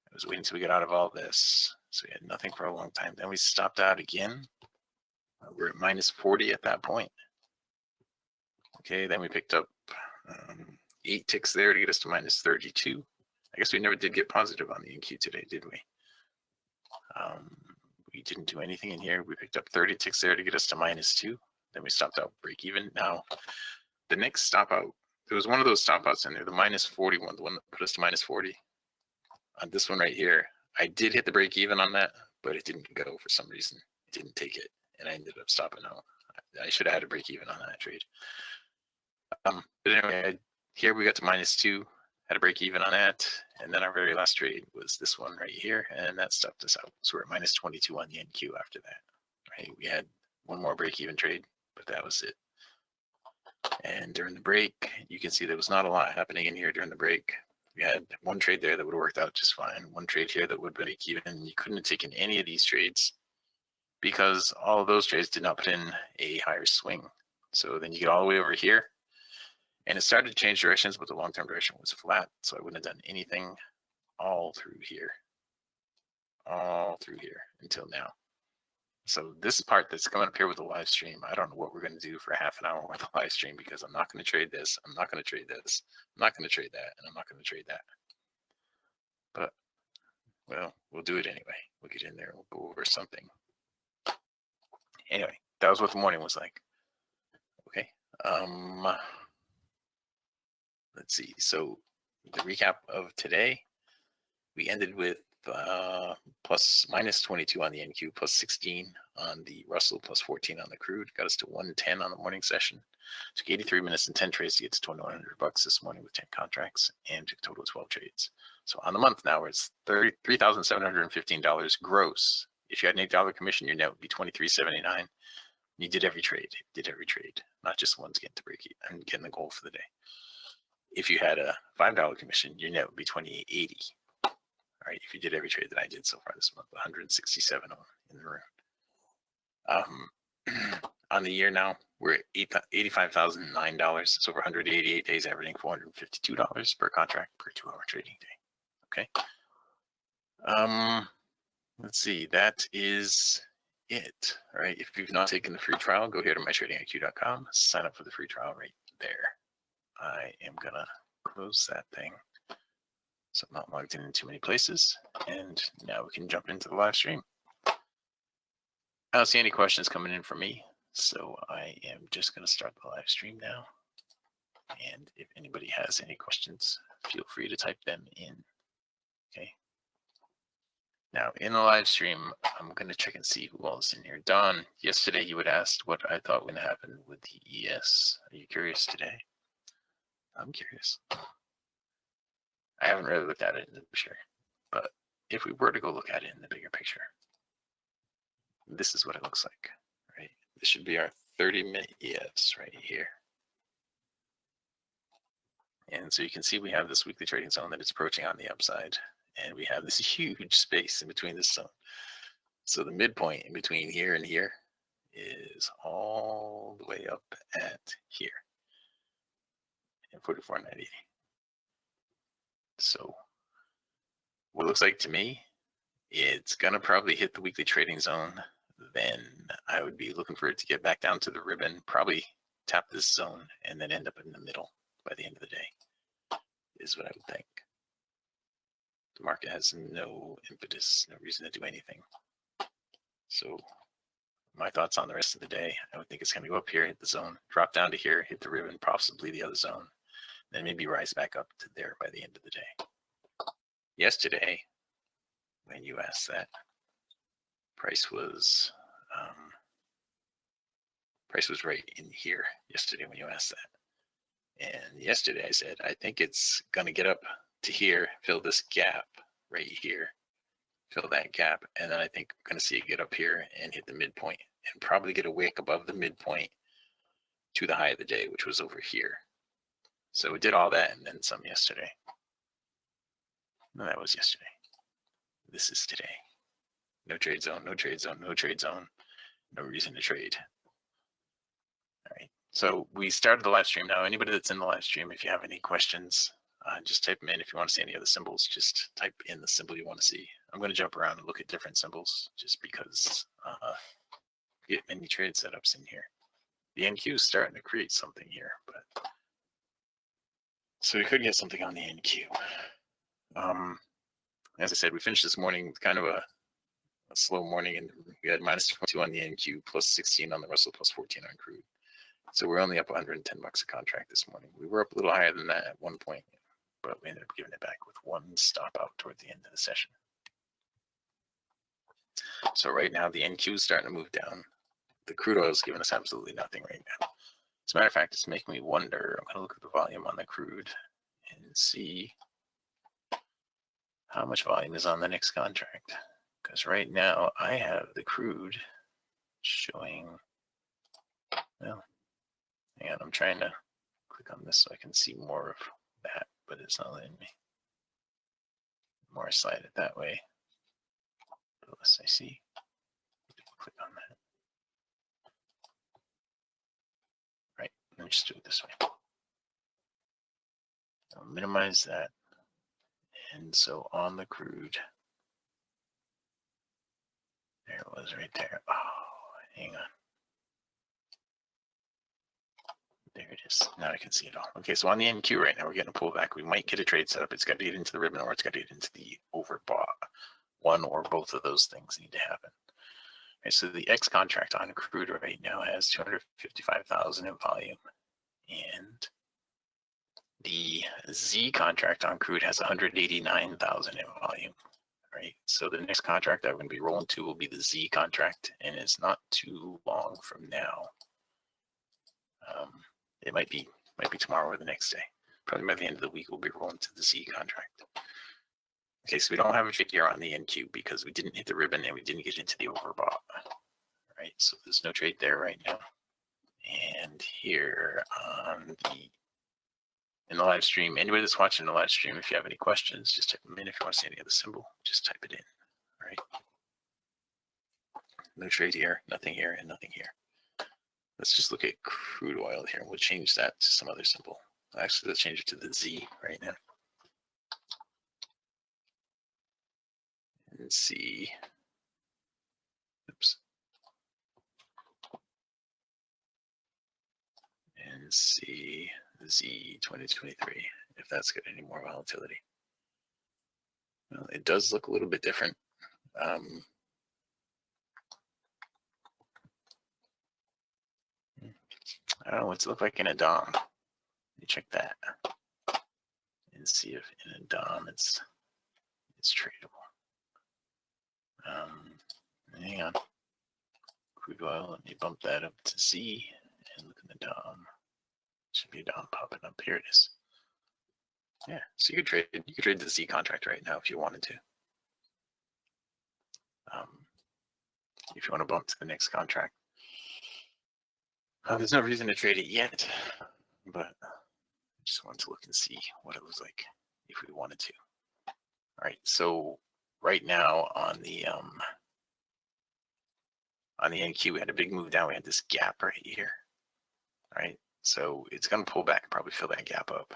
I was waiting until we get out of all this. So we had nothing for a long time. Then we stopped out again. We're at minus 40 at that point. Okay, then we picked up 8 ticks there to get us to minus 32. I guess we never did get positive on the NQ today, did we? We didn't do anything in here. We picked up 30 ticks there to get us to minus 2. Then we stopped out break even. Now, the next stop out, there was one of those stop outs in there, the minus 41, the one that put us to minus 40. On this one right here, I did hit the break even on that, but it didn't go for some reason. It didn't take it, and I ended up stopping out. I should have had a break even on that trade. But anyway, here we got to minus 2. Had a break even on that, and then our very last trade was this one right here, and that stopped us out. So we're at minus 22 on the NQ after that. Right, we had one more break even trade, but that was it. And during the break, you can see there was not a lot happening in here during the break. We had one trade there that would have worked out just fine. One trade here that would break even. You couldn't have taken any of these trades because all of those trades did not put in a higher swing. So then you get all the way over here. And it started to change directions, but the long-term direction was flat, so I wouldn't have done anything all through here until now. So this part that's coming up here with the live stream, I don't know what we're going to do for half an hour with the live stream because I'm not going to trade this, I'm not going to trade this, I'm not going to trade that, and I'm not going to trade that. But, well, we'll do it anyway. We'll get in there, we'll go over something. Anyway, that was what the morning was like. Okay. Let's see. So the recap of today, we ended with minus 22 on the NQ, plus 16 on the Russell, plus 14 on the crude. Got us to 110 on the morning session. Took 83 minutes and 10 trades to get to $2,100 this morning with 10 contracts and took a total of 12 trades. So on the month now, it's $3,715 gross. If you had an $8 commission, your net would be $23.79. You did every trade, not just the ones getting to break even and getting the goal for the day. If you had a $5 commission, your net would be $28.80. All right, if you did every trade that I did so far this month, 167 in the room. On the year now, we're at $85,009. So over 188 days, averaging $452 per contract per 2-hour trading day. Okay. Let's see, that is it. All right, if you've not taken the free trial, go here to mytradingiq.com, sign up for the free trial right there. I am gonna close that thing so I'm not logged in too many places, and now we can jump into the live stream. I don't see any questions coming in from me, so I am just gonna start the live stream now. And if anybody has any questions, feel free to type them in. Okay. Now in the live stream, I'm gonna check and see who else is in here. Don, yesterday you had asked what I thought would happen with the ES. Are you curious today? I'm curious. I haven't really looked at it, for sure. But if we were to go look at it in the bigger picture, this is what it looks like, right? This should be our 30-minute ES right here. And so you can see we have this weekly trading zone that is approaching on the upside, and we have this huge space in between this zone. So the midpoint in between here and here is all the way up at here and 44.980. So what it looks like to me, it's gonna probably hit the weekly trading zone. Then I would be looking for it to get back down to the ribbon, probably tap this zone, and then end up in the middle by the end of the day, is what I would think. The market has no impetus, no reason to do anything. So my thoughts on the rest of the day, I would think it's going to go up here, hit the zone, drop down to here, hit the ribbon, possibly the other zone, then maybe rise back up to there by the end of the day. Yesterday, when you asked that, price was right in here yesterday when you asked that. And yesterday I said, I think it's going to get up to here, fill this gap right here, fill that gap, and then I think I'm going to see it get up here and hit the midpoint and probably get a wick above the midpoint to the high of the day, which was over here. So it did all that and then some yesterday. No, that was yesterday. This is today. No trade zone, no trade zone, no trade zone. No reason to trade. All right. So we started the live stream now. Anybody that's in the live stream, if you have any questions, just type them in. If you want to see any other symbols, just type in the symbol you want to see. I'm going to jump around and look at different symbols just because we get many trade setups in here. The NQ is starting to create something here, but so we could get something on the NQ. As I said, we finished this morning with kind of a slow morning, and we had minus 22 on the NQ, plus 16 on the Russell, plus 14 on crude. So we're only up 110 bucks a contract this morning. We were up a little higher than that at one point, but we ended up giving it back with one stop out toward the end of the session. So right now the NQ is starting to move down. The crude oil is giving us absolutely nothing right now. As a matter of fact, it's making me wonder. I'm going to look at the volume on the crude and see how much volume is on the next contract. Because right now I have the crude showing, well, hang on, I'm trying to click on this so I can see more of that, but it's not letting me. The more I slide it that way, the less I see. Click on that. Right, let me just do it this way. I'll minimize that. And so on the crude, there it was right there. Oh, hang on. There it is. Now I can see it all. Okay, so on the NQ right now, we're getting a pullback. We might get a trade setup. It's got to get into the ribbon or it's got to get into the overbought. One or both of those things need to happen. Okay, so the X contract on crude right now has 255,000 in volume. And the Z contract on crude has 189,000 in volume. Right, so the next contract that we're going to be rolling to will be the Z contract, and it's not too long from now. It might be tomorrow or the next day. Probably by the end of the week, we'll be rolling to the Z contract. Okay, so we don't have a trade here on the NQ because we didn't hit the ribbon and we didn't get into the overbought. Right, so there's no trade there right now. And here on in the live stream, anybody that's watching the live stream, if you have any questions, just type them in. If you want to see any other symbol, just type it in. All right. No trade here, nothing here, and nothing here. Let's just look at crude oil here. We'll change that to some other symbol. Actually, let's change it to the Z right now. And see. Oops. And see Z 2023, if that's got any more volatility. Well, it does look a little bit different. I don't know what's it look like in a DOM. Let me check that and see if in a DOM it's tradable. Hang on. Crude oil, let me bump that up to Z and look in the DOM. Should be a DOM popping up. Here it is. Yeah, so you could trade the Z contract right now if you wanted to. if you want to bump to the next contract. There's no reason to trade it yet, but I just wanted to look and see what it looks like if we wanted to. All right, so right now on the NQ, we had a big move down. We had this gap right here. All right, so it's going to pull back, probably fill that gap up.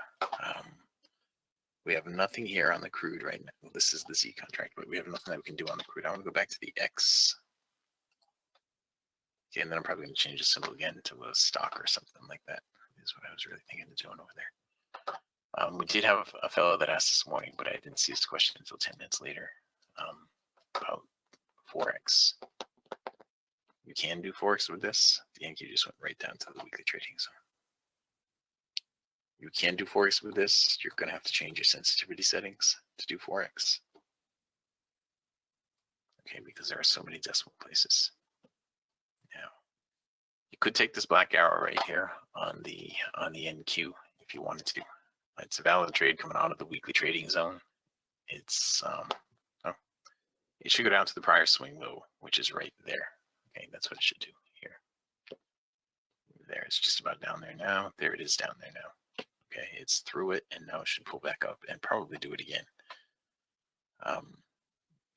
We have nothing here on the crude right now. Well, this is the Z contract, but we have nothing that we can do on the crude. I want to go back to the X. Okay, and then I'm probably going to change the symbol again to a stock or something like that, is what I was really thinking of doing over there. We did have a fellow that asked this morning, but I didn't see his question until 10 minutes later, about Forex. You can do Forex with this. The NQ just went right down to the weekly trading zone. You can do Forex with this. You're going to have to change your sensitivity settings to do Forex. Okay, because there are so many decimal places. Now, you could take this black arrow right here on the NQ if you wanted to. It's a valid trade coming out of the weekly trading zone. It's it should go down to the prior swing low, which is right there. Okay, that's what it should do here. There, it's just about down there now. There it is down there now. Okay, it's through it, and now it should pull back up and probably do it again.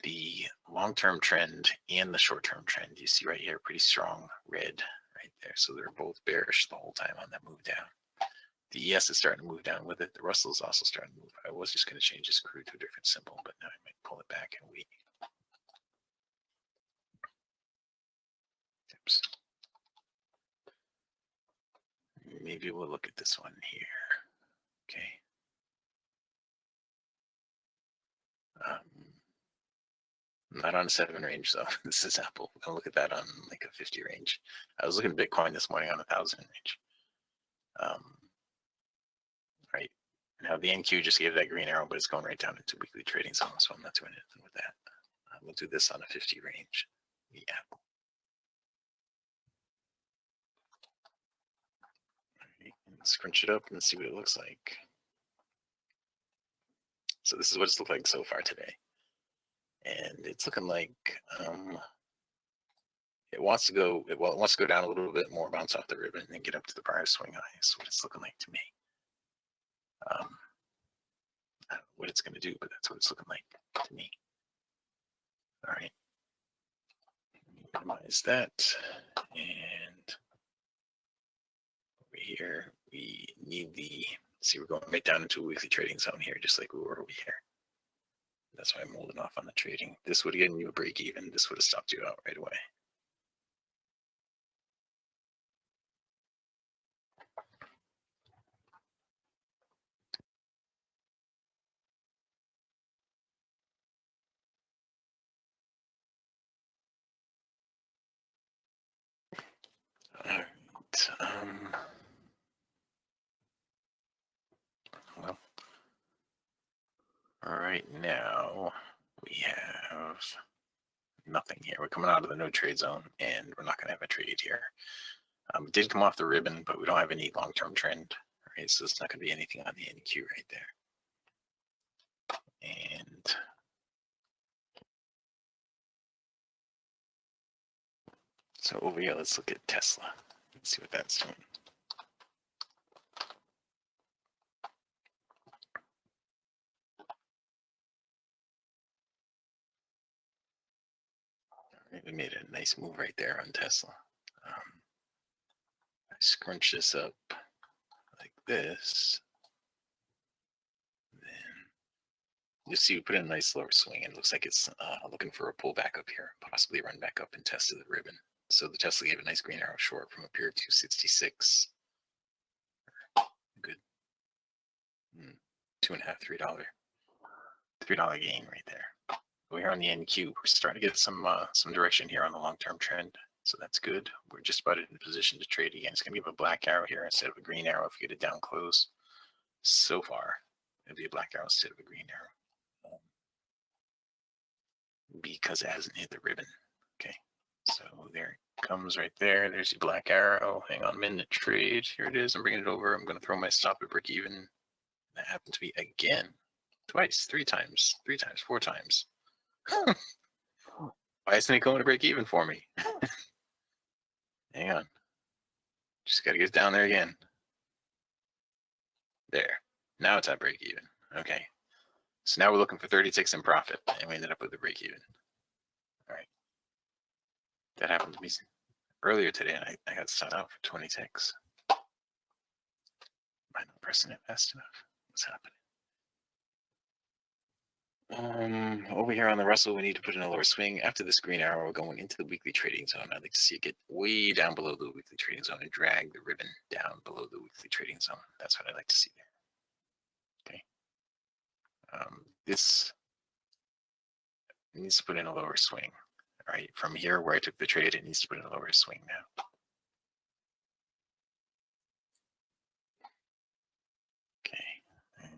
The long-term trend and the short-term trend, you see right here, pretty strong red right there. So they're both bearish the whole time on that move down. The ES is starting to move down with it. The Russell is also starting to move. I was just going to change this crude to a different symbol, but now I might pull it back and wait. Oops. Maybe we'll look at this one here. Okay. Not on a 7 range though. This is Apple. We're gonna look at that on like a 50 range. I was looking at Bitcoin this morning on 1,000 range. Right now the NQ just gave that green arrow, but it's going right down into weekly trading zone, so I'm not doing anything with that. We'll do this on a 50 range. The Apple. Right, let's crunch it up and see what it looks like. So this is what it's looked like so far today. And it's looking like it wants to go, well, it wants to go down a little bit more, bounce off the ribbon, and then get up to the prior swing high. That's what it's looking like to me. I don't know what it's going to do, but that's what it's looking like to me. All right. Minimize that. And over here, we need the, see, we're going right down into a weekly trading zone here, just like we were over here. That's why I'm holding off on the trading. This would have given you a break even. This would have stopped you out right away. All right. Well, all right, now we have nothing here. We're coming out of the no trade zone, and we're not going to have a trade here. It did come off the ribbon, but we don't have any long-term trend. Right, so it's not going to be anything on the NQ right there. And so over here, let's look at Tesla. Let's see what that's doing. We made a nice move right there on Tesla. I scrunch this up like this. Then you see we put in a nice lower swing, and it looks like it's looking for a pullback up here, possibly run back up and test the ribbon. So the Tesla gave a nice green arrow short from up here at 266. Good. $2.5, $3 gain right there. Over here on the NQ, we're starting to get some direction here on the long-term trend, so that's good. We're just about in position to trade again. It's going to give a black arrow here instead of a green arrow if you get it down close. So far, it'll be a black arrow instead of a green arrow because it hasn't hit the ribbon. Okay, so there it comes right there. There's your black arrow. Hang on a minute, trade. Here it is. I'm bringing it over. I'm going to throw my stop at break even. That happened to be again, twice, 3 times, 4 times. Why isn't it going to break even for me? Hang on. Just got to get down there again. There. Now it's at break even. Okay. So now we're looking for 30 ticks in profit, and we ended up with a break even. All right. That happened to me earlier today, and I got set out for 20 ticks. Am I not pressing it fast enough? What's happening? Over here on the Russell, we need to put in a lower swing. After this green arrow, we're going into the weekly trading zone. I'd like to see it get way down below the weekly trading zone and drag the ribbon down below the weekly trading zone. That's what I'd like to see there. Okay. This needs to put in a lower swing. All right, from here where I took the trade, it needs to put in a lower swing now. Okay. And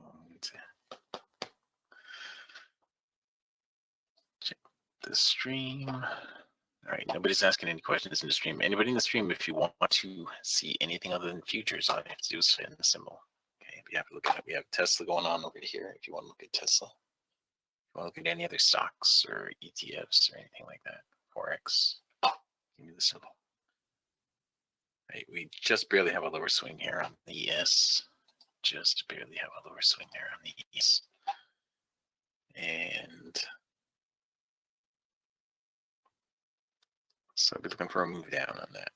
check the stream. All right, nobody's asking any questions in the stream. Anybody in the stream, if you want to see anything other than futures, all you have to do is spin the symbol. Okay, we have to look at it. We have Tesla going on over here. If you want to look at Tesla, if you want to look at any other stocks or ETFs or anything like that, Forex, give me the symbol. Right, we just barely have a lower swing here on the ES. Just barely have a lower swing there on the ES. And so I'll be looking for a move down on that.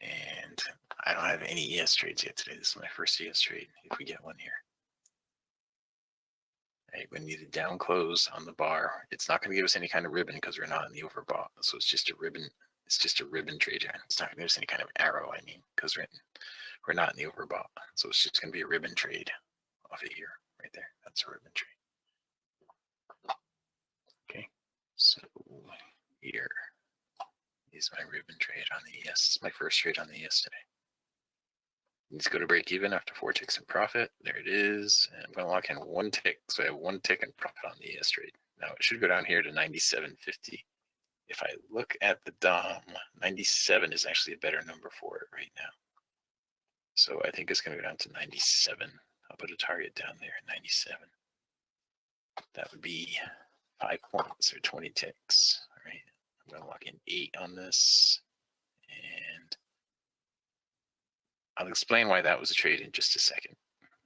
And I don't have any ES trades yet today. This is my first ES trade, if we get one here. Right, we need a down close on the bar. It's not going to give us any kind of ribbon because we're not in the overbought. So it's just a ribbon. It's just a ribbon trade here. It's not going to give us any kind of arrow, I mean, because we're not in the overbought. So it's just going to be a ribbon trade off of here, right there. That's a ribbon trade. Okay, so here is my ribbon trade on the ES. It's my first trade on the ES today. Needs to go to break even after 4 ticks in profit. There it is. And I'm going to lock in 1 tick. So I have 1 tick in profit on the ES trade. Now it should go down here to 97.50. If I look at the DOM, 97 is actually a better number for it right now. So I think it's going to go down to 97. I'll put a target down there at 97. That would be 5 points or 20 ticks. All right. I'm going to lock in 8 on this. And I'll explain why that was a trade in just a second.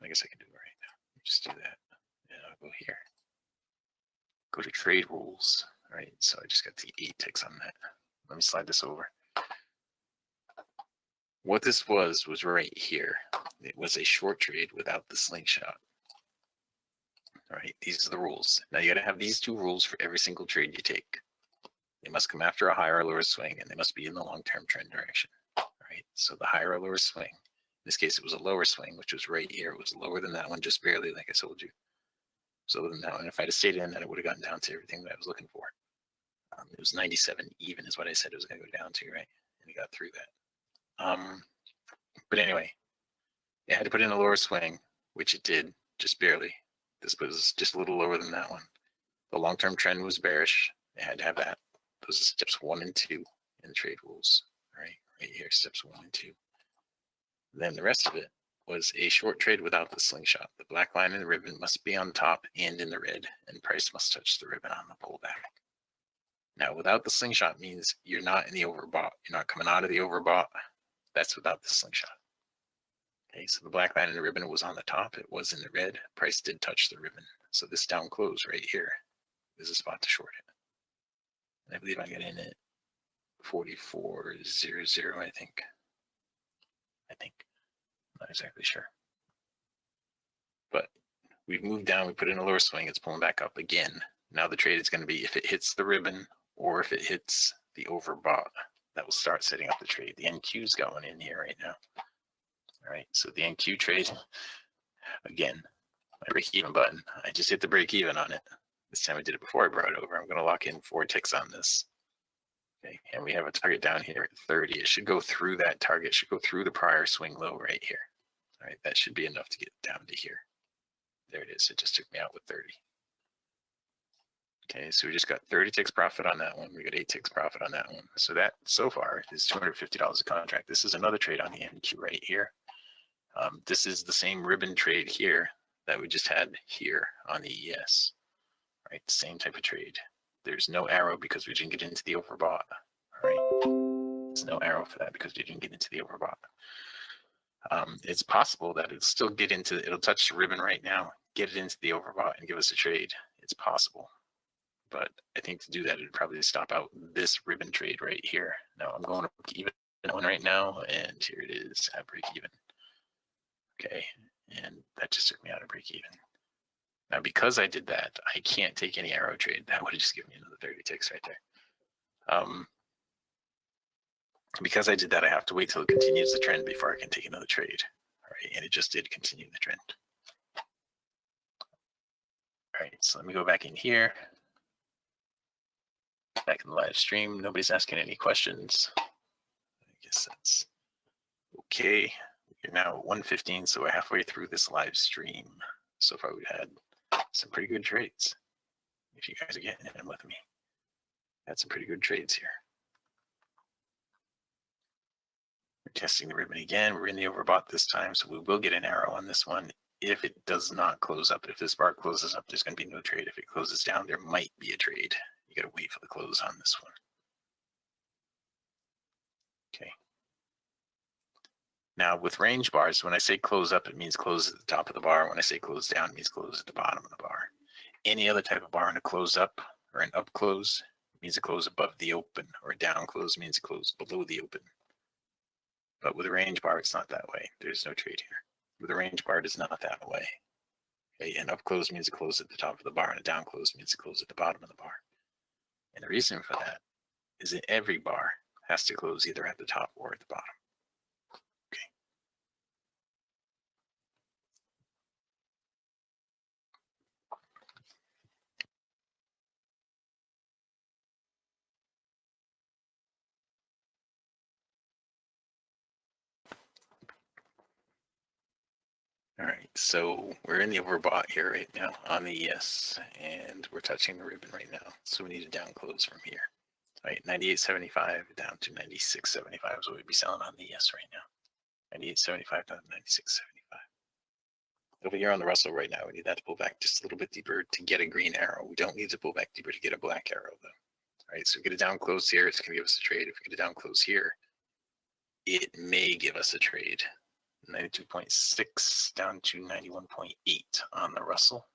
I guess I can do it right now. Just do that. And I'll go here. Go to trade rules. All right. So I just got the 8 ticks on that. Let me slide this over. What this was right here. It was a short trade without the slingshot. All right. These are the rules. Now you got to have these 2 rules for every single trade you take. They must come after a higher or lower swing, and they must be in the long-term trend direction. All right. So the higher or lower swing. In this case, it was a lower swing, which was right here. It was lower than that one, just barely, like I told you. So lower than that one. If I'd have stayed in, then it would have gotten down to everything that I was looking for. It was 97 even is what I said it was going to go down to, right? And it got through that. But anyway, it had to put in a lower swing, which it did, just barely. This was just a little lower than that one. The long-term trend was bearish. It had to have that. Those are steps 1 and 2 in the trade rules, right? Right here, steps 1 and 2. Then the rest of it was a short trade without the slingshot. The black line in the ribbon must be on top and in the red, and price must touch the ribbon on the pullback. Now, without the slingshot means you're not in the overbought. You're not coming out of the overbought. That's without the slingshot. Okay, so the black line in the ribbon was on the top. It was in the red. Price did touch the ribbon. So this down close right here is a spot to short it. And I believe I got in at 44.00, I think. Not exactly sure. But we've moved down. We put in a lower swing. It's pulling back up again. Now the trade is going to be if it hits the ribbon or if it hits the overbought, that will start setting up the trade. The NQ's going in here right now. All right, so the NQ trade, again, my break even button. I just hit the break even on it. This time I did it before I brought it over. I'm going to lock in 4 ticks on this. Okay, and we have a target down here at 30. It should go through that target. It should go through the prior swing low right here. All right, that should be enough to get down to here. There it is. It just took me out with 30. Okay, so we just got 30 ticks profit on that one. We got 8 ticks profit on that one. So that so far is $250 a contract. This is another trade on the NQ right here. This is the same ribbon trade here that we just had here on the ES. right? Same type of trade. There's no arrow because we didn't get into the overbought. All right. There's no arrow for that because we didn't get into the overbought. It's possible that it'll still get into, it'll touch the ribbon right now, get it into the overbought and give us a trade. It's possible. But I think to do that, it'd probably stop out this ribbon trade right here. Now I'm going to break even one right now, and here it is at break even. Okay, and that just took me out of break even. Now, because I did that, I can't take any arrow trade. That would have just given me another 30 ticks right there. Because I did that, I have to wait till it continues the trend before I can take another trade. All right, and it just did continue the trend. All right, so let me go back in here. Back in the live stream, nobody's asking any questions. I guess that's okay. We're now at 1:15, so we're halfway through this live stream. So far, we've had some pretty good trades. If you guys are getting in with me, had some pretty good trades here. We're testing the ribbon again. We're in the overbought this time, so we will get an arrow on this one. If it does not close up, if this bar closes up, there's going to be no trade. If it closes down, there might be a trade. You got to wait for the close on this one. Okay. Now with range bars, when I say close up, it means close at the top of the bar. When I say close down, it means close at the bottom of the bar. Any other type of bar in a close up or an up close means a close above the open, or a down close means a close below the open. But with a range bar, it's not that way. There's no trade here. With a range bar, it is not that way. Okay, an up close means a close at the top of the bar, and a down close means a close at the bottom of the bar. And the reason for that is that every bar has to close either at the top or at the bottom. Okay. All right, so we're in the overbought here right now on the ES, and we're touching the ribbon right now. So we need a down close from here. All right, 98.75 down to 96.75 is what we'd be selling on the ES right now. 98.75 down to 96.75. Over here on the Russell right now, we need that to pull back just a little bit deeper to get a green arrow. We don't need to pull back deeper to get a black arrow though. All right, so we get a down close here, it's gonna give us a trade. If we get a down close here, it may give us a trade. 92.6 down to 91.8 on the Russell,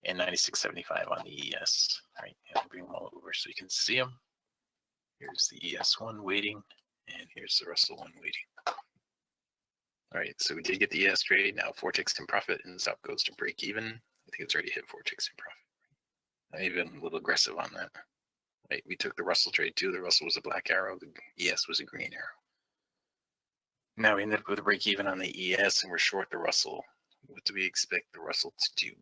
and 96.75 on the ES. All right, I'll bring them all over so you can see them. Here's the ES one waiting, and here's the Russell one waiting. All right, so we did get the ES trade. Now 4 ticks in profit, and the up goes to break even. I think it's already hit 4 ticks in profit. I'm even a little aggressive on that. Right, we took the Russell trade too. The Russell was a black arrow. The ES was a green arrow. Now we ended up with a break even on the ES, and we're short the Russell. What do we expect the Russell to do?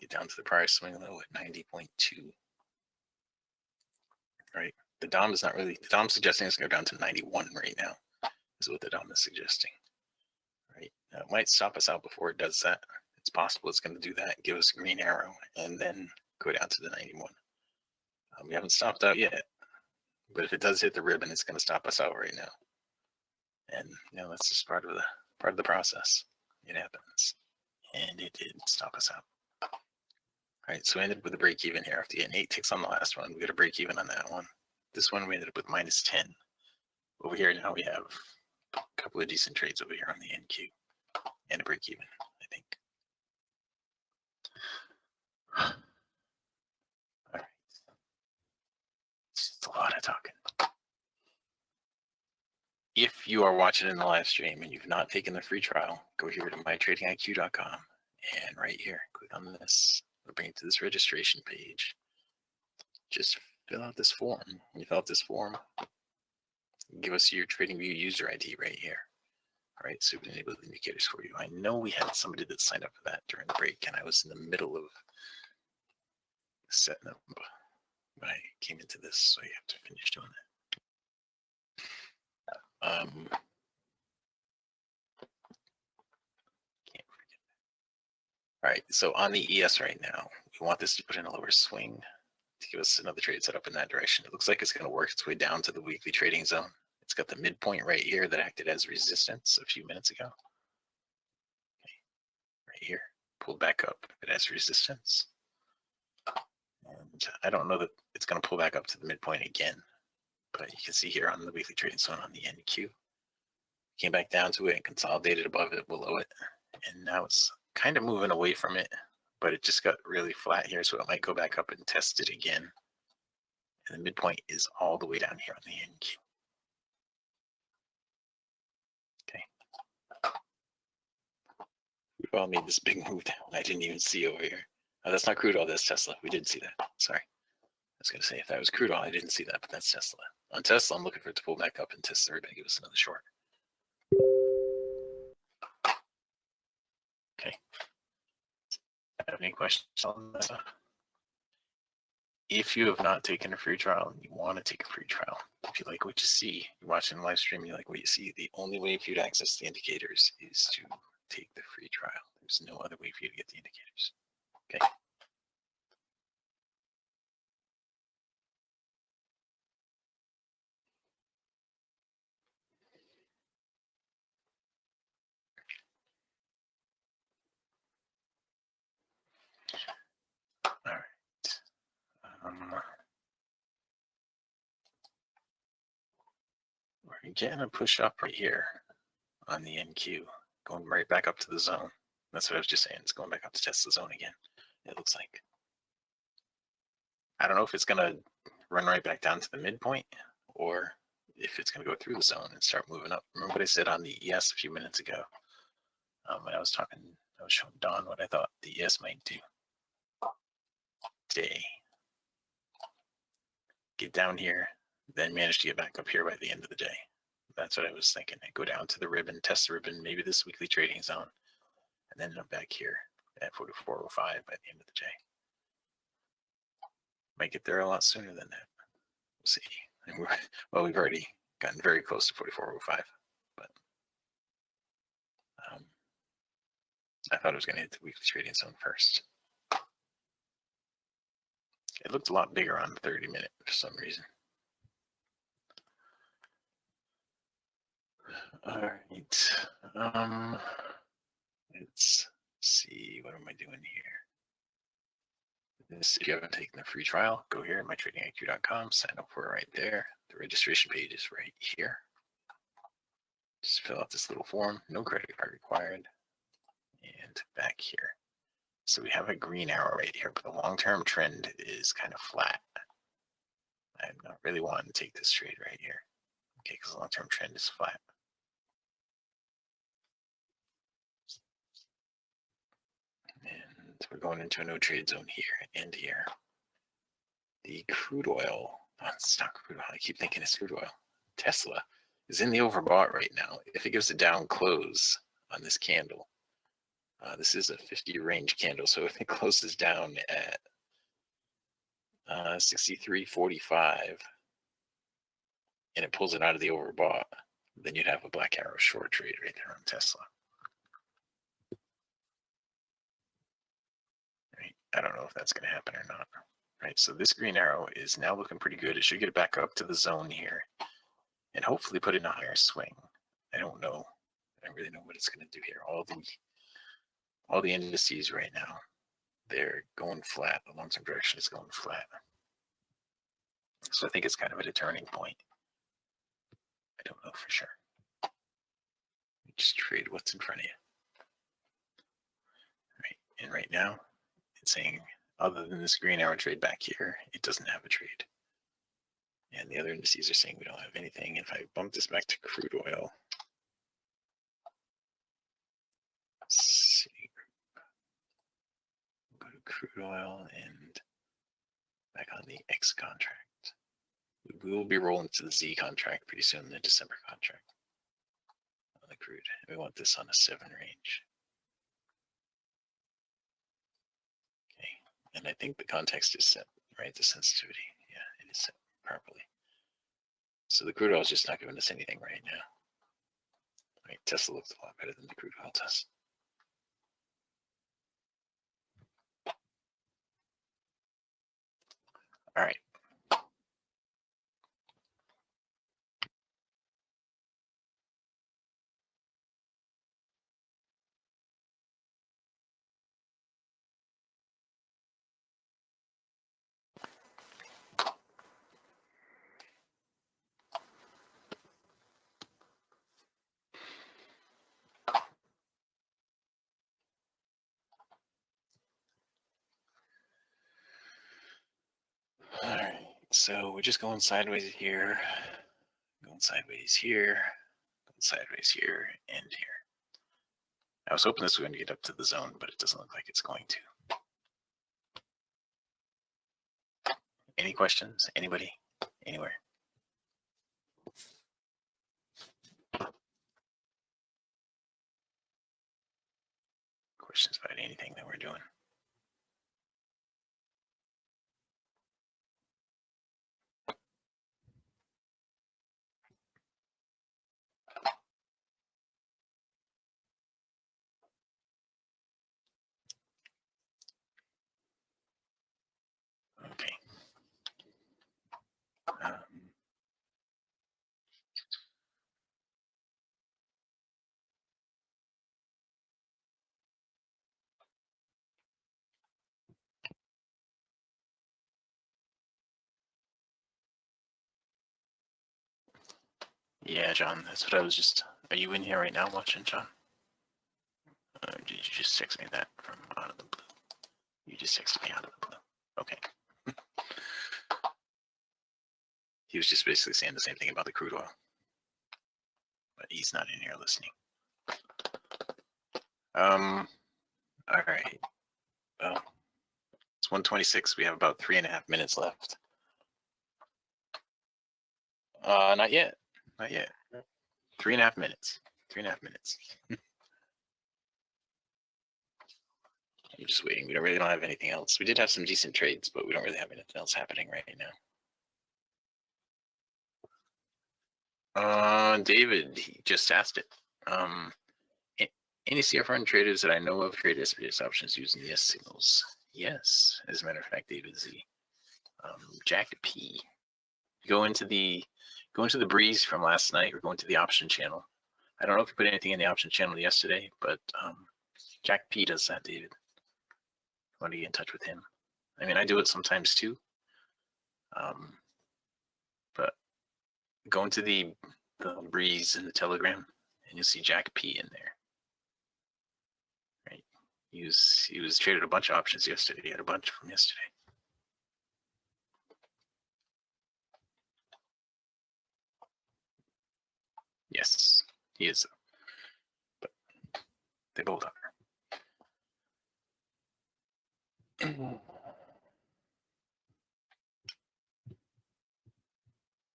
Get down to the prior swing low at 90.2. Right, the DOM is not really, the DOM suggesting it's going to go down to 91 right now, is what the DOM is suggesting. Right, now, it might stop us out before it does that. It's possible it's going to do that, give us a green arrow, and then go down to the 91. We haven't stopped out yet, but if it does hit the ribbon, it's going to stop us out right now. And you know, that's just part of the process. It happens, and it did stop us out. All right, so we ended up with a break even here after getting 8 ticks on the last one. We got a break even on that one. This one we ended up with minus 10. Over here now we have a couple of decent trades over here on the NQ and a break even, I think. All right, it's just a lot of talking. If you are watching in the live stream and you've not taken the free trial, go here to mytradingiq.com and right here, click on this. It'll bring you to this registration page. Just fill out this form. When you fill out this form, give us your TradingView user ID right here. All right, so we enable the indicators for you. I know we had somebody that signed up for that during the break, and I was in the middle of setting up when I came into this, so you have to finish doing that. Can't forget. All right, so on the ES right now, we want this to put in a lower swing to give us another trade set up in that direction. It looks like it's going to work its way down to the weekly trading zone. It's got the midpoint right here that acted as resistance a few minutes ago. Okay. Right here, pulled back up, it has resistance. I don't know that it's going to pull back up to the midpoint again, but you can see here on the weekly trading zone on the NQ, came back down to it and consolidated above it, below it, and now it's kind of moving away from it, but it just got really flat here, so it might go back up and test it again. And the midpoint is all the way down here on the NQ. Okay. Crude oil made this big move down. I didn't even see over here. Oh, that's not crude oil, that's Tesla. We didn't see that. Sorry. I was going to say, if that was crude oil, I didn't see that, but that's Tesla. On Tesla, I'm looking for it to pull back up and test the ribbon and give us another short. Okay. Have any questions on that? If you have not taken a free trial and you want to take a free trial, if you like what you see, you're watching the live stream, you like what you see, the only way for you to access the indicators is to take the free trial. There's no other way for you to get the indicators. Okay. All right. We're getting a push up right here on the NQ, going right back up to the zone. That's what I was just saying. It's going back up to test the zone again. It looks like. I don't know if it's going to run right back down to the midpoint or if it's going to go through the zone and start moving up. Remember what I said on the ES a few minutes ago when I was showing Don what I thought the ES might do. Day. Get down here, then manage to get back up here by the end of the day. That's what I was thinking. I go down to the ribbon, test the ribbon, maybe this weekly trading zone, and then I'm back here at 44.05 by the end of the day. Might get there a lot sooner than that. We'll see. And we've already gotten very close to 44.05, but I thought it was going to hit the weekly trading zone first. It looked a lot bigger on the 30-minute for some reason. All right. Let's see. What am I doing here? If you haven't taken the free trial, go here at mytradingiq.com, sign up for it right there. The registration page is right here. Just fill out this little form, no credit card required, and back here. So we have a green arrow right here, but the long-term trend is kind of flat. I'm not really wanting to take this trade right here, okay, because the long-term trend is flat. And we're going into a no trade zone here and here. The crude oil, oh, it's not crude oil, I keep thinking it's crude oil. Tesla is in the overbought right now. If it gives a down close on this candle, this is a 50 range candle, so if it closes down at 63.45 and it pulls it out of the overbought, then you'd have a black arrow short trade right there on Tesla. Right? I don't know if that's going to happen or not. Right, so this green arrow is now looking pretty good. It should get it back up to the zone here and hopefully put in a higher swing. I don't know. I don't really know what it's going to do here. All the indices right now, they're going flat. The long-term direction is going flat. So I think it's kind of at a turning point. I don't know for sure. You just trade what's in front of you. Right, and right now, it's saying, other than this green arrow trade back here, it doesn't have a trade. And the other indices are saying we don't have anything. If I bump this back to crude oil, let's see, go to crude oil and back on the X contract. We will be rolling to the Z contract pretty soon, the December contract on the crude. We want this on a 7 range. Okay, and I think the context is set, right? The sensitivity, yeah, it is set properly. So the crude oil is just not giving us anything right now. Right, Tesla looks a lot better than the crude oil does. All right. So we're just going sideways here, going sideways here, going sideways here, and here. I was hoping this was going to get up to the zone, but it doesn't look like it's going to. Any questions? Anybody? Anywhere? Questions about anything that we're doing? Okay. Yeah, John, that's what I was just. Are you in here right now watching, John? Did you just text me that from out of the blue? You just texted me out of the blue. Okay. He was just basically saying the same thing about the crude oil. But he's not in here listening. All right. Well, it's 1:26. We have about 3.5 minutes left. Not yet. Not yet. 3.5 minutes. 3.5 minutes. I'm just waiting. We don't have anything else. We did have some decent trades, but we don't really have anything else happening right now. David, he just asked it. Any CFRN traders that I know of trade SPS options using the S signals? Yes, as a matter of fact, David Z. Jack P. Go into the breeze from last night, or go into the option channel. I don't know if you put anything in the option channel yesterday, but Jack P does that, David. I want to get in touch with him. I mean, I do it sometimes too. But go into the breeze in the Telegram, and you'll see Jack P in there. Right? He was traded a bunch of options yesterday. He had a bunch from yesterday. Yes, he is. But they both are.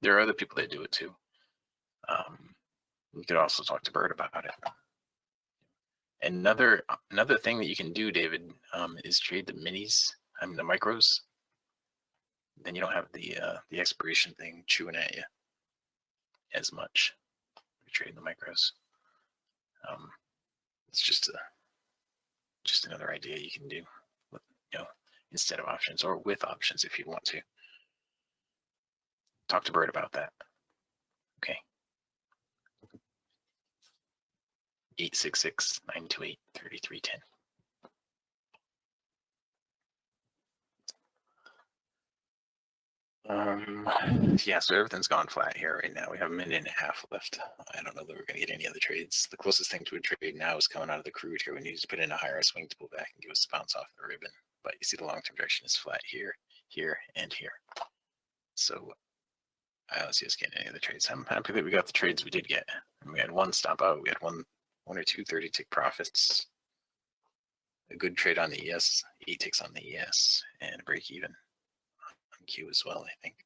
There are other people that do it too. You could also talk to Bert about it. Another thing that you can do, David, is trade the minis. I mean the micros. Then you don't have the expiration thing chewing at you as much. You trade the micros. It's just another idea you can do, instead of options, or with options if you want to. Talk to Bert about that. Okay. 866-928-3310. Yeah, so everything's gone flat here right now. We have a minute and a half left. I don't know that we're going to get any other trades. The closest thing to a trade now is coming out of the crude here. We need to put in a higher swing to pull back and give us a bounce off the ribbon. But you see the long-term direction is flat here, here, and here. So I don't see us getting any other trades. I'm happy that we got the trades we did get. And we had one stop out. We had one or two 30-tick profits. A good trade on the ES, 8 ticks on the ES, and a break even on Q as well, I think.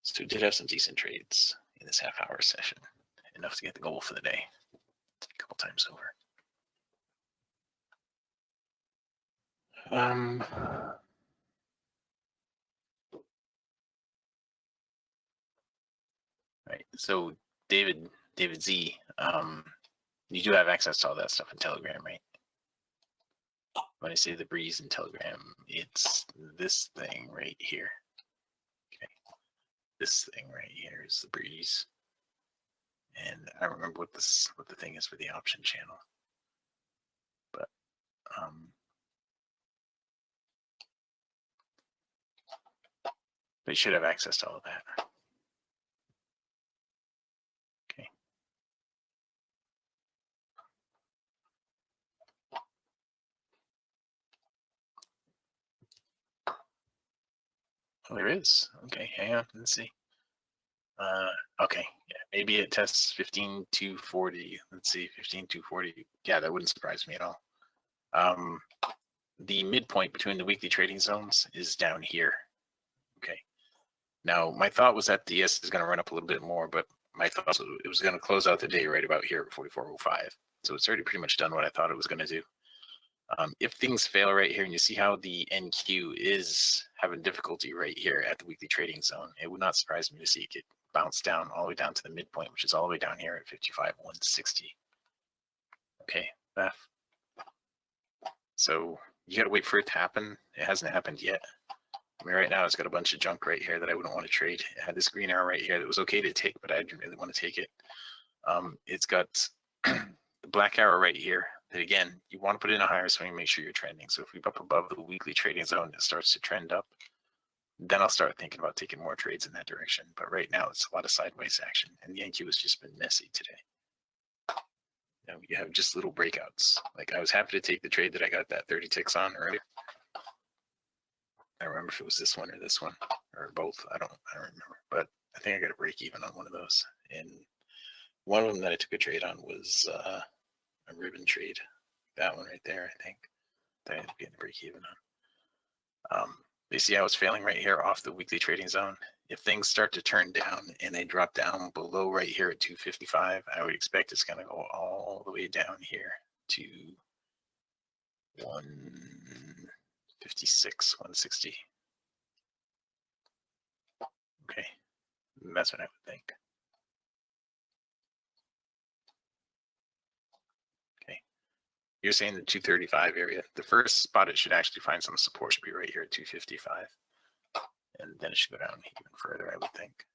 So we did have some decent trades in this half-hour session, enough to get the goal for the day a couple times over. Right. So David Z, you do have access to all that stuff in Telegram, right? When I say the breeze in Telegram, it's this thing right here. Okay. This thing right here is the breeze. And I don't remember what the thing is for the option channel. But you should have access to all of that. Okay. Oh, there is. Okay, hang on. Let's see. Okay, yeah, maybe it tests 15,240. Let's see, 15,240. Yeah, that wouldn't surprise me at all. The midpoint between the weekly trading zones is down here. Okay. Now, my thought was that the ES is going to run up a little bit more, but my thought was it was going to close out the day right about here at 44.05. So it's already pretty much done what I thought it was going to do. If things fail right here, and you see how the NQ is having difficulty right here at the weekly trading zone, it would not surprise me to see it get bounced down all the way down to the midpoint, which is all the way down here at 55,160. Okay, Beth. So you got to wait for it to happen. It hasn't happened yet. I mean, right now it's got a bunch of junk right here that I wouldn't want to trade. It had this green arrow right here that was okay to take, but I didn't really want to take it. It's got the black arrow right here that, again, you want to put in a higher swing and make sure you're trending. So if we up above the weekly trading zone, it starts to trend up, then I'll start thinking about taking more trades in that direction. But right now it's a lot of sideways action, and the NQ has just been messy today. You have just little breakouts. Like, I was happy to take the trade that I got that 30 ticks on earlier. I don't remember if it was this one or this one or both. I don't remember, but I think I got a break even on one of those. And one of them that I took a trade on was a ribbon trade. That one right there, I think, that I ended up getting a break even on. You see how it's failing right here off the weekly trading zone? If things start to turn down and they drop down below right here at 255, I would expect it's going to go all the way down here to 156, 160. Okay, that's what I would think. Okay, you're saying the 235 area. The first spot it should actually find some support should be right here at 255. And then it should go down even further, I would think,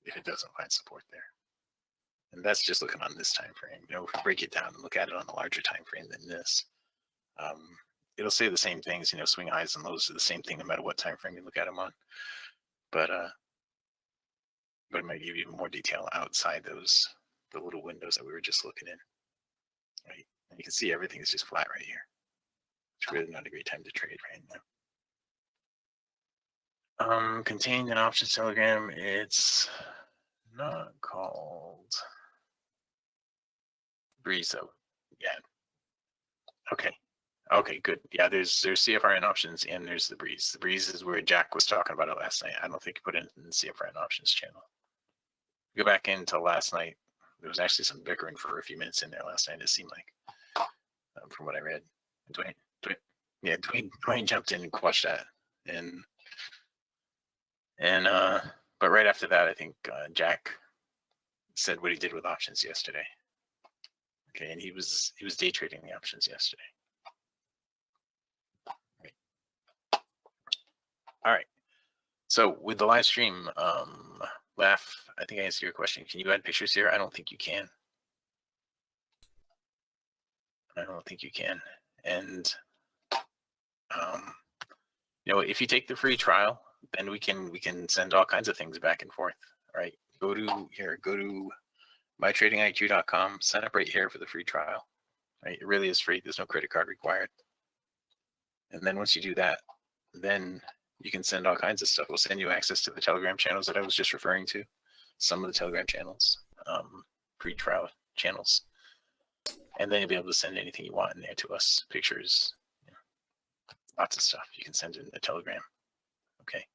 if it doesn't find support there. And that's just looking on this time frame. If we break it down and look at it on a larger time frame than this, it'll say the same things. Swing highs and lows are the same thing no matter what time frame you look at them on. But it might give you more detail outside the little windows that we were just looking in. Right, and you can see everything is just flat right here. It's really not a great time to trade right now. Contained in options telegram, it's not called Breeze though. Yeah. Okay, good. Yeah, there's CFRN options and there's the Breeze. The Breeze is where Jack was talking about it last night. I don't think he put it in the CFRN options channel. Go back into last night. There was actually some bickering for a few minutes in there last night, it seemed like, from what I read. Dwayne jumped in and quashed that. But right after that, I think Jack said what he did with options yesterday. Okay, and he was day trading the options yesterday. Right. All right. So with the live stream, Laugh, I think I answered your question. Can you add pictures here? I don't think you can. And if you take the free trial, then we can send all kinds of things back and forth. All right. Go to mytradingiq.com, sign up right here for the free trial. Right? It really is free. There's no credit card required. And then once you do that, then you can send all kinds of stuff. We'll send you access to the Telegram channels that I was just referring to, some of the Telegram channels, free trial channels. And then you'll be able to send anything you want in there to us, pictures, lots of stuff you can send in the Telegram. Okay.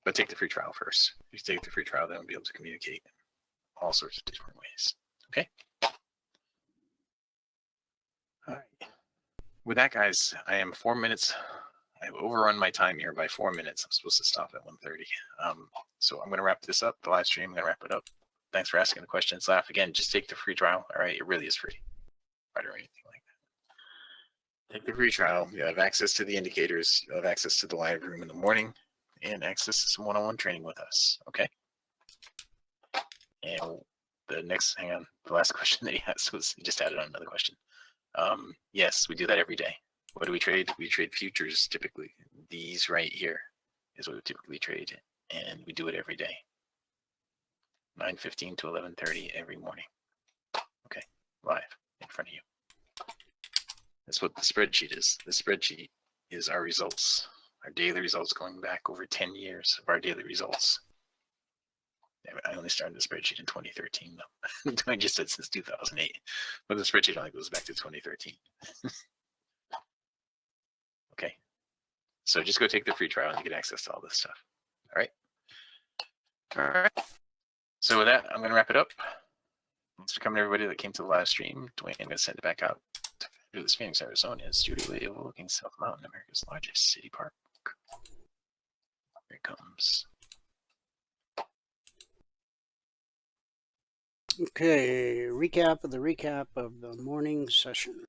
But take the free trial first. If you take the free trial, then we'll be able to communicate in all sorts of different ways. Okay. All right. With that, guys, I am 4 minutes. I've overrun my time here by 4 minutes. I'm supposed to stop at 1:30. So I'm going to wrap this up, the live stream. I'm going to wrap it up. Thanks for asking the questions. Laugh again, just take the free trial. All right. It really is free. Or anything like that. Take the free trial. You have access to the indicators. You have access to the live room in the morning and access to some one-on-one training with us. Okay. And the last question that he asked was, he just added on another question. Yes, we do that every day. What do we trade? We trade futures typically. These right here is what we typically trade, and we do it every day. 9:15 to 11:30 every morning. Okay, live in front of you. That's what the spreadsheet is. The spreadsheet is our results. Our daily results going back over 10 years of our daily results. I only started the spreadsheet in 2013, though. I just said since 2008, but the spreadsheet only goes back to 2013. Okay, so just go take the free trial and you get access to all this stuff. All right. All right. So with that, I'm going to wrap it up. Thanks for coming, everybody that came to the live stream. Dwayne, I'm going to send it back out to this Phoenix, Arizona studio overlooking South Mountain, America's largest city park. Here it comes. Okay, recap of the morning session.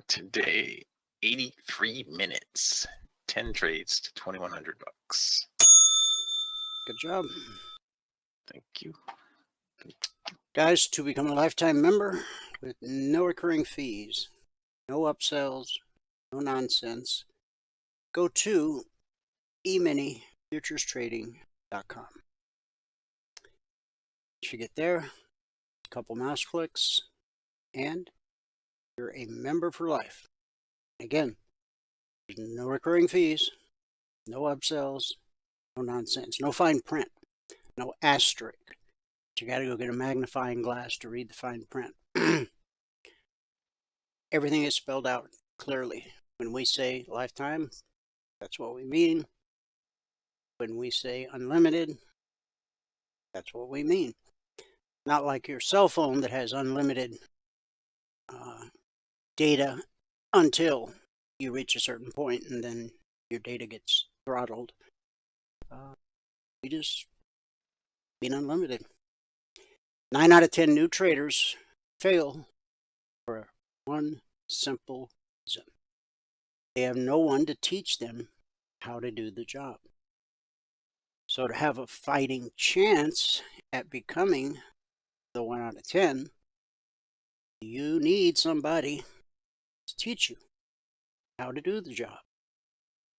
Today, 83 minutes, 10 trades to $2,100. Good job. Thank you. Guys, to become a lifetime member with no recurring fees, no upsells, no nonsense, go to EminiFuturesTrading.com. Once you get there, a couple mouse clicks, and you're a member for life. Again, there's no recurring fees, no upsells, no nonsense, no fine print, no asterisk. You got to go get a magnifying glass to read the fine print. Everything is spelled out clearly. When we say lifetime, that's what we mean. When we say unlimited, that's what we mean. Not like your cell phone that has unlimited data until you reach a certain point and then your data gets throttled. We just mean unlimited. 9 out of 10 new traders fail for one simple reason. They have no one to teach them how to do the job. So to have a fighting chance at becoming the 1 out of 10, you need somebody to teach you how to do the job.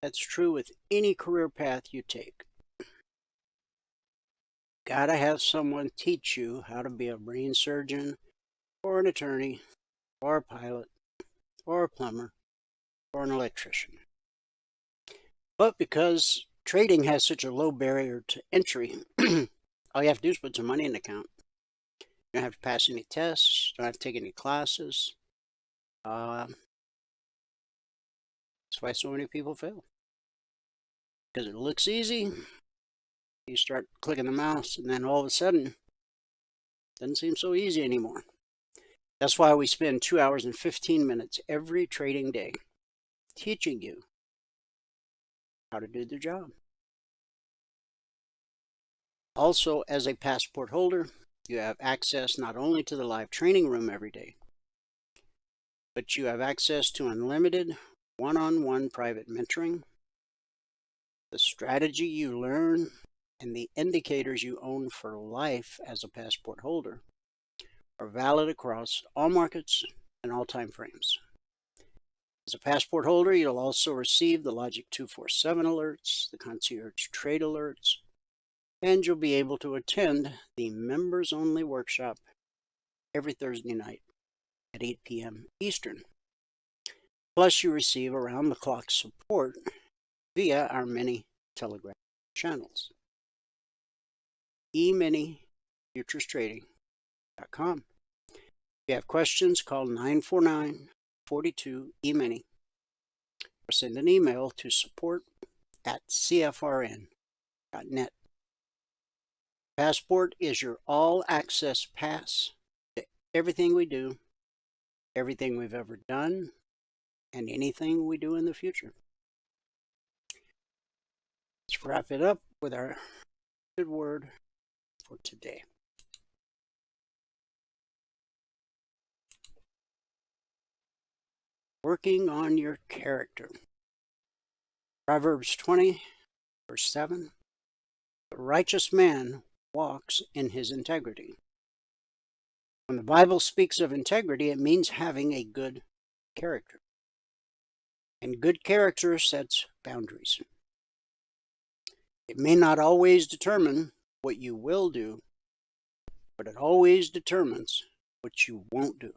That's true with any career path you take. Gotta have someone teach you how to be a brain surgeon, or an attorney, or a pilot, or a plumber, or an electrician. But because trading has such a low barrier to entry, all you have to do is put some money in the account. You don't have to pass any tests, don't have to take any classes. That's why so many people fail. Because it looks easy. You start clicking the mouse, and then all of a sudden, it doesn't seem so easy anymore. That's why we spend 2 hours and 15 minutes every trading day teaching you how to do the job. Also, as a passport holder, you have access not only to the live training room every day, but you have access to unlimited one-on-one private mentoring, the strategy you learn, and the indicators you own for life as a passport holder are valid across all markets and all time frames. As a passport holder, you'll also receive the Logic 247 alerts, the concierge trade alerts, and you'll be able to attend the members only workshop every Thursday night at 8 p.m. Eastern. Plus, you receive around the clock support via our many Telegram channels. EminiFuturesTrading.com. If you have questions, call 949-42-EMINI or send an email to support@cfrn.net. Passport is your all-access pass to everything we do, everything we've ever done, and anything we do in the future. Let's wrap it up with our good word for today. Working on your character. Proverbs 20, verse 7. The righteous man walks in his integrity. When the Bible speaks of integrity, it means having a good character. And good character sets boundaries. It may not always determine what you will do, but it always determines what you won't do.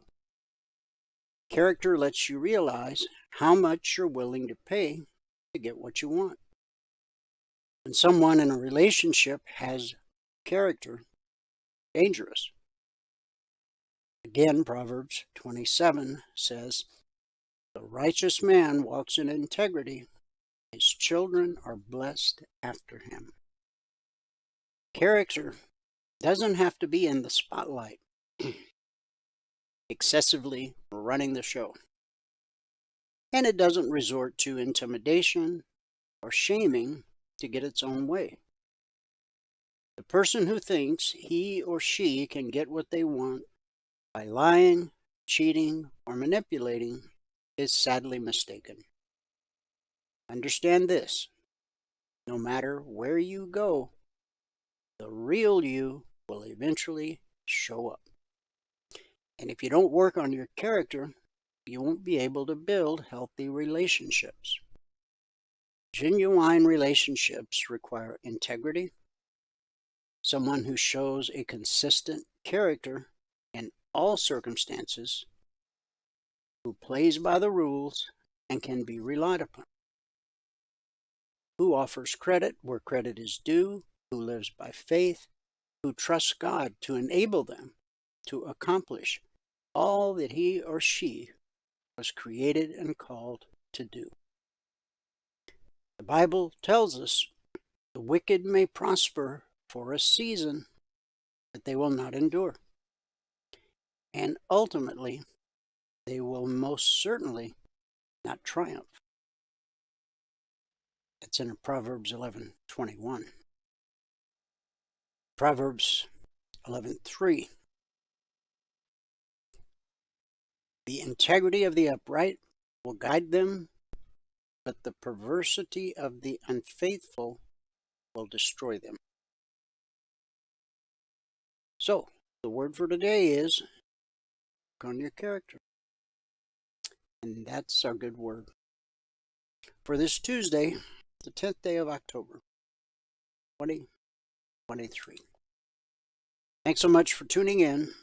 Character lets you realize how much you're willing to pay to get what you want. When someone in a relationship has character, dangerous. Again, Proverbs 27 says, "The righteous man walks in integrity. His children are blessed after him." Character doesn't have to be in the spotlight, excessively running the show. And it doesn't resort to intimidation or shaming to get its own way. The person who thinks he or she can get what they want by lying, cheating, or manipulating is sadly mistaken. Understand this: no matter where you go, the real you will eventually show up. And if you don't work on your character, you won't be able to build healthy relationships. Genuine relationships require integrity, someone who shows a consistent character in all circumstances, who plays by the rules and can be relied upon, who offers credit where credit is due, who lives by faith, who trusts God to enable them to accomplish all that he or she was created and called to do. The Bible tells us the wicked may prosper for a season, but they will not endure. And ultimately, they will most certainly not triumph. That's in Proverbs 11:21. Proverbs 11:3. The integrity of the upright will guide them, but the perversity of the unfaithful will destroy them. So, the word for today is work on your character. And that's our good word for this Tuesday, the 10th day of October, 2023. Thanks so much for tuning in.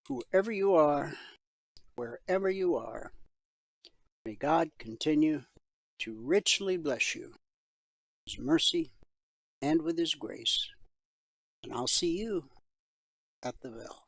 Whoever you are, wherever you are, may God continue to richly bless you, His mercy, and with His grace. And I'll see you at the bell.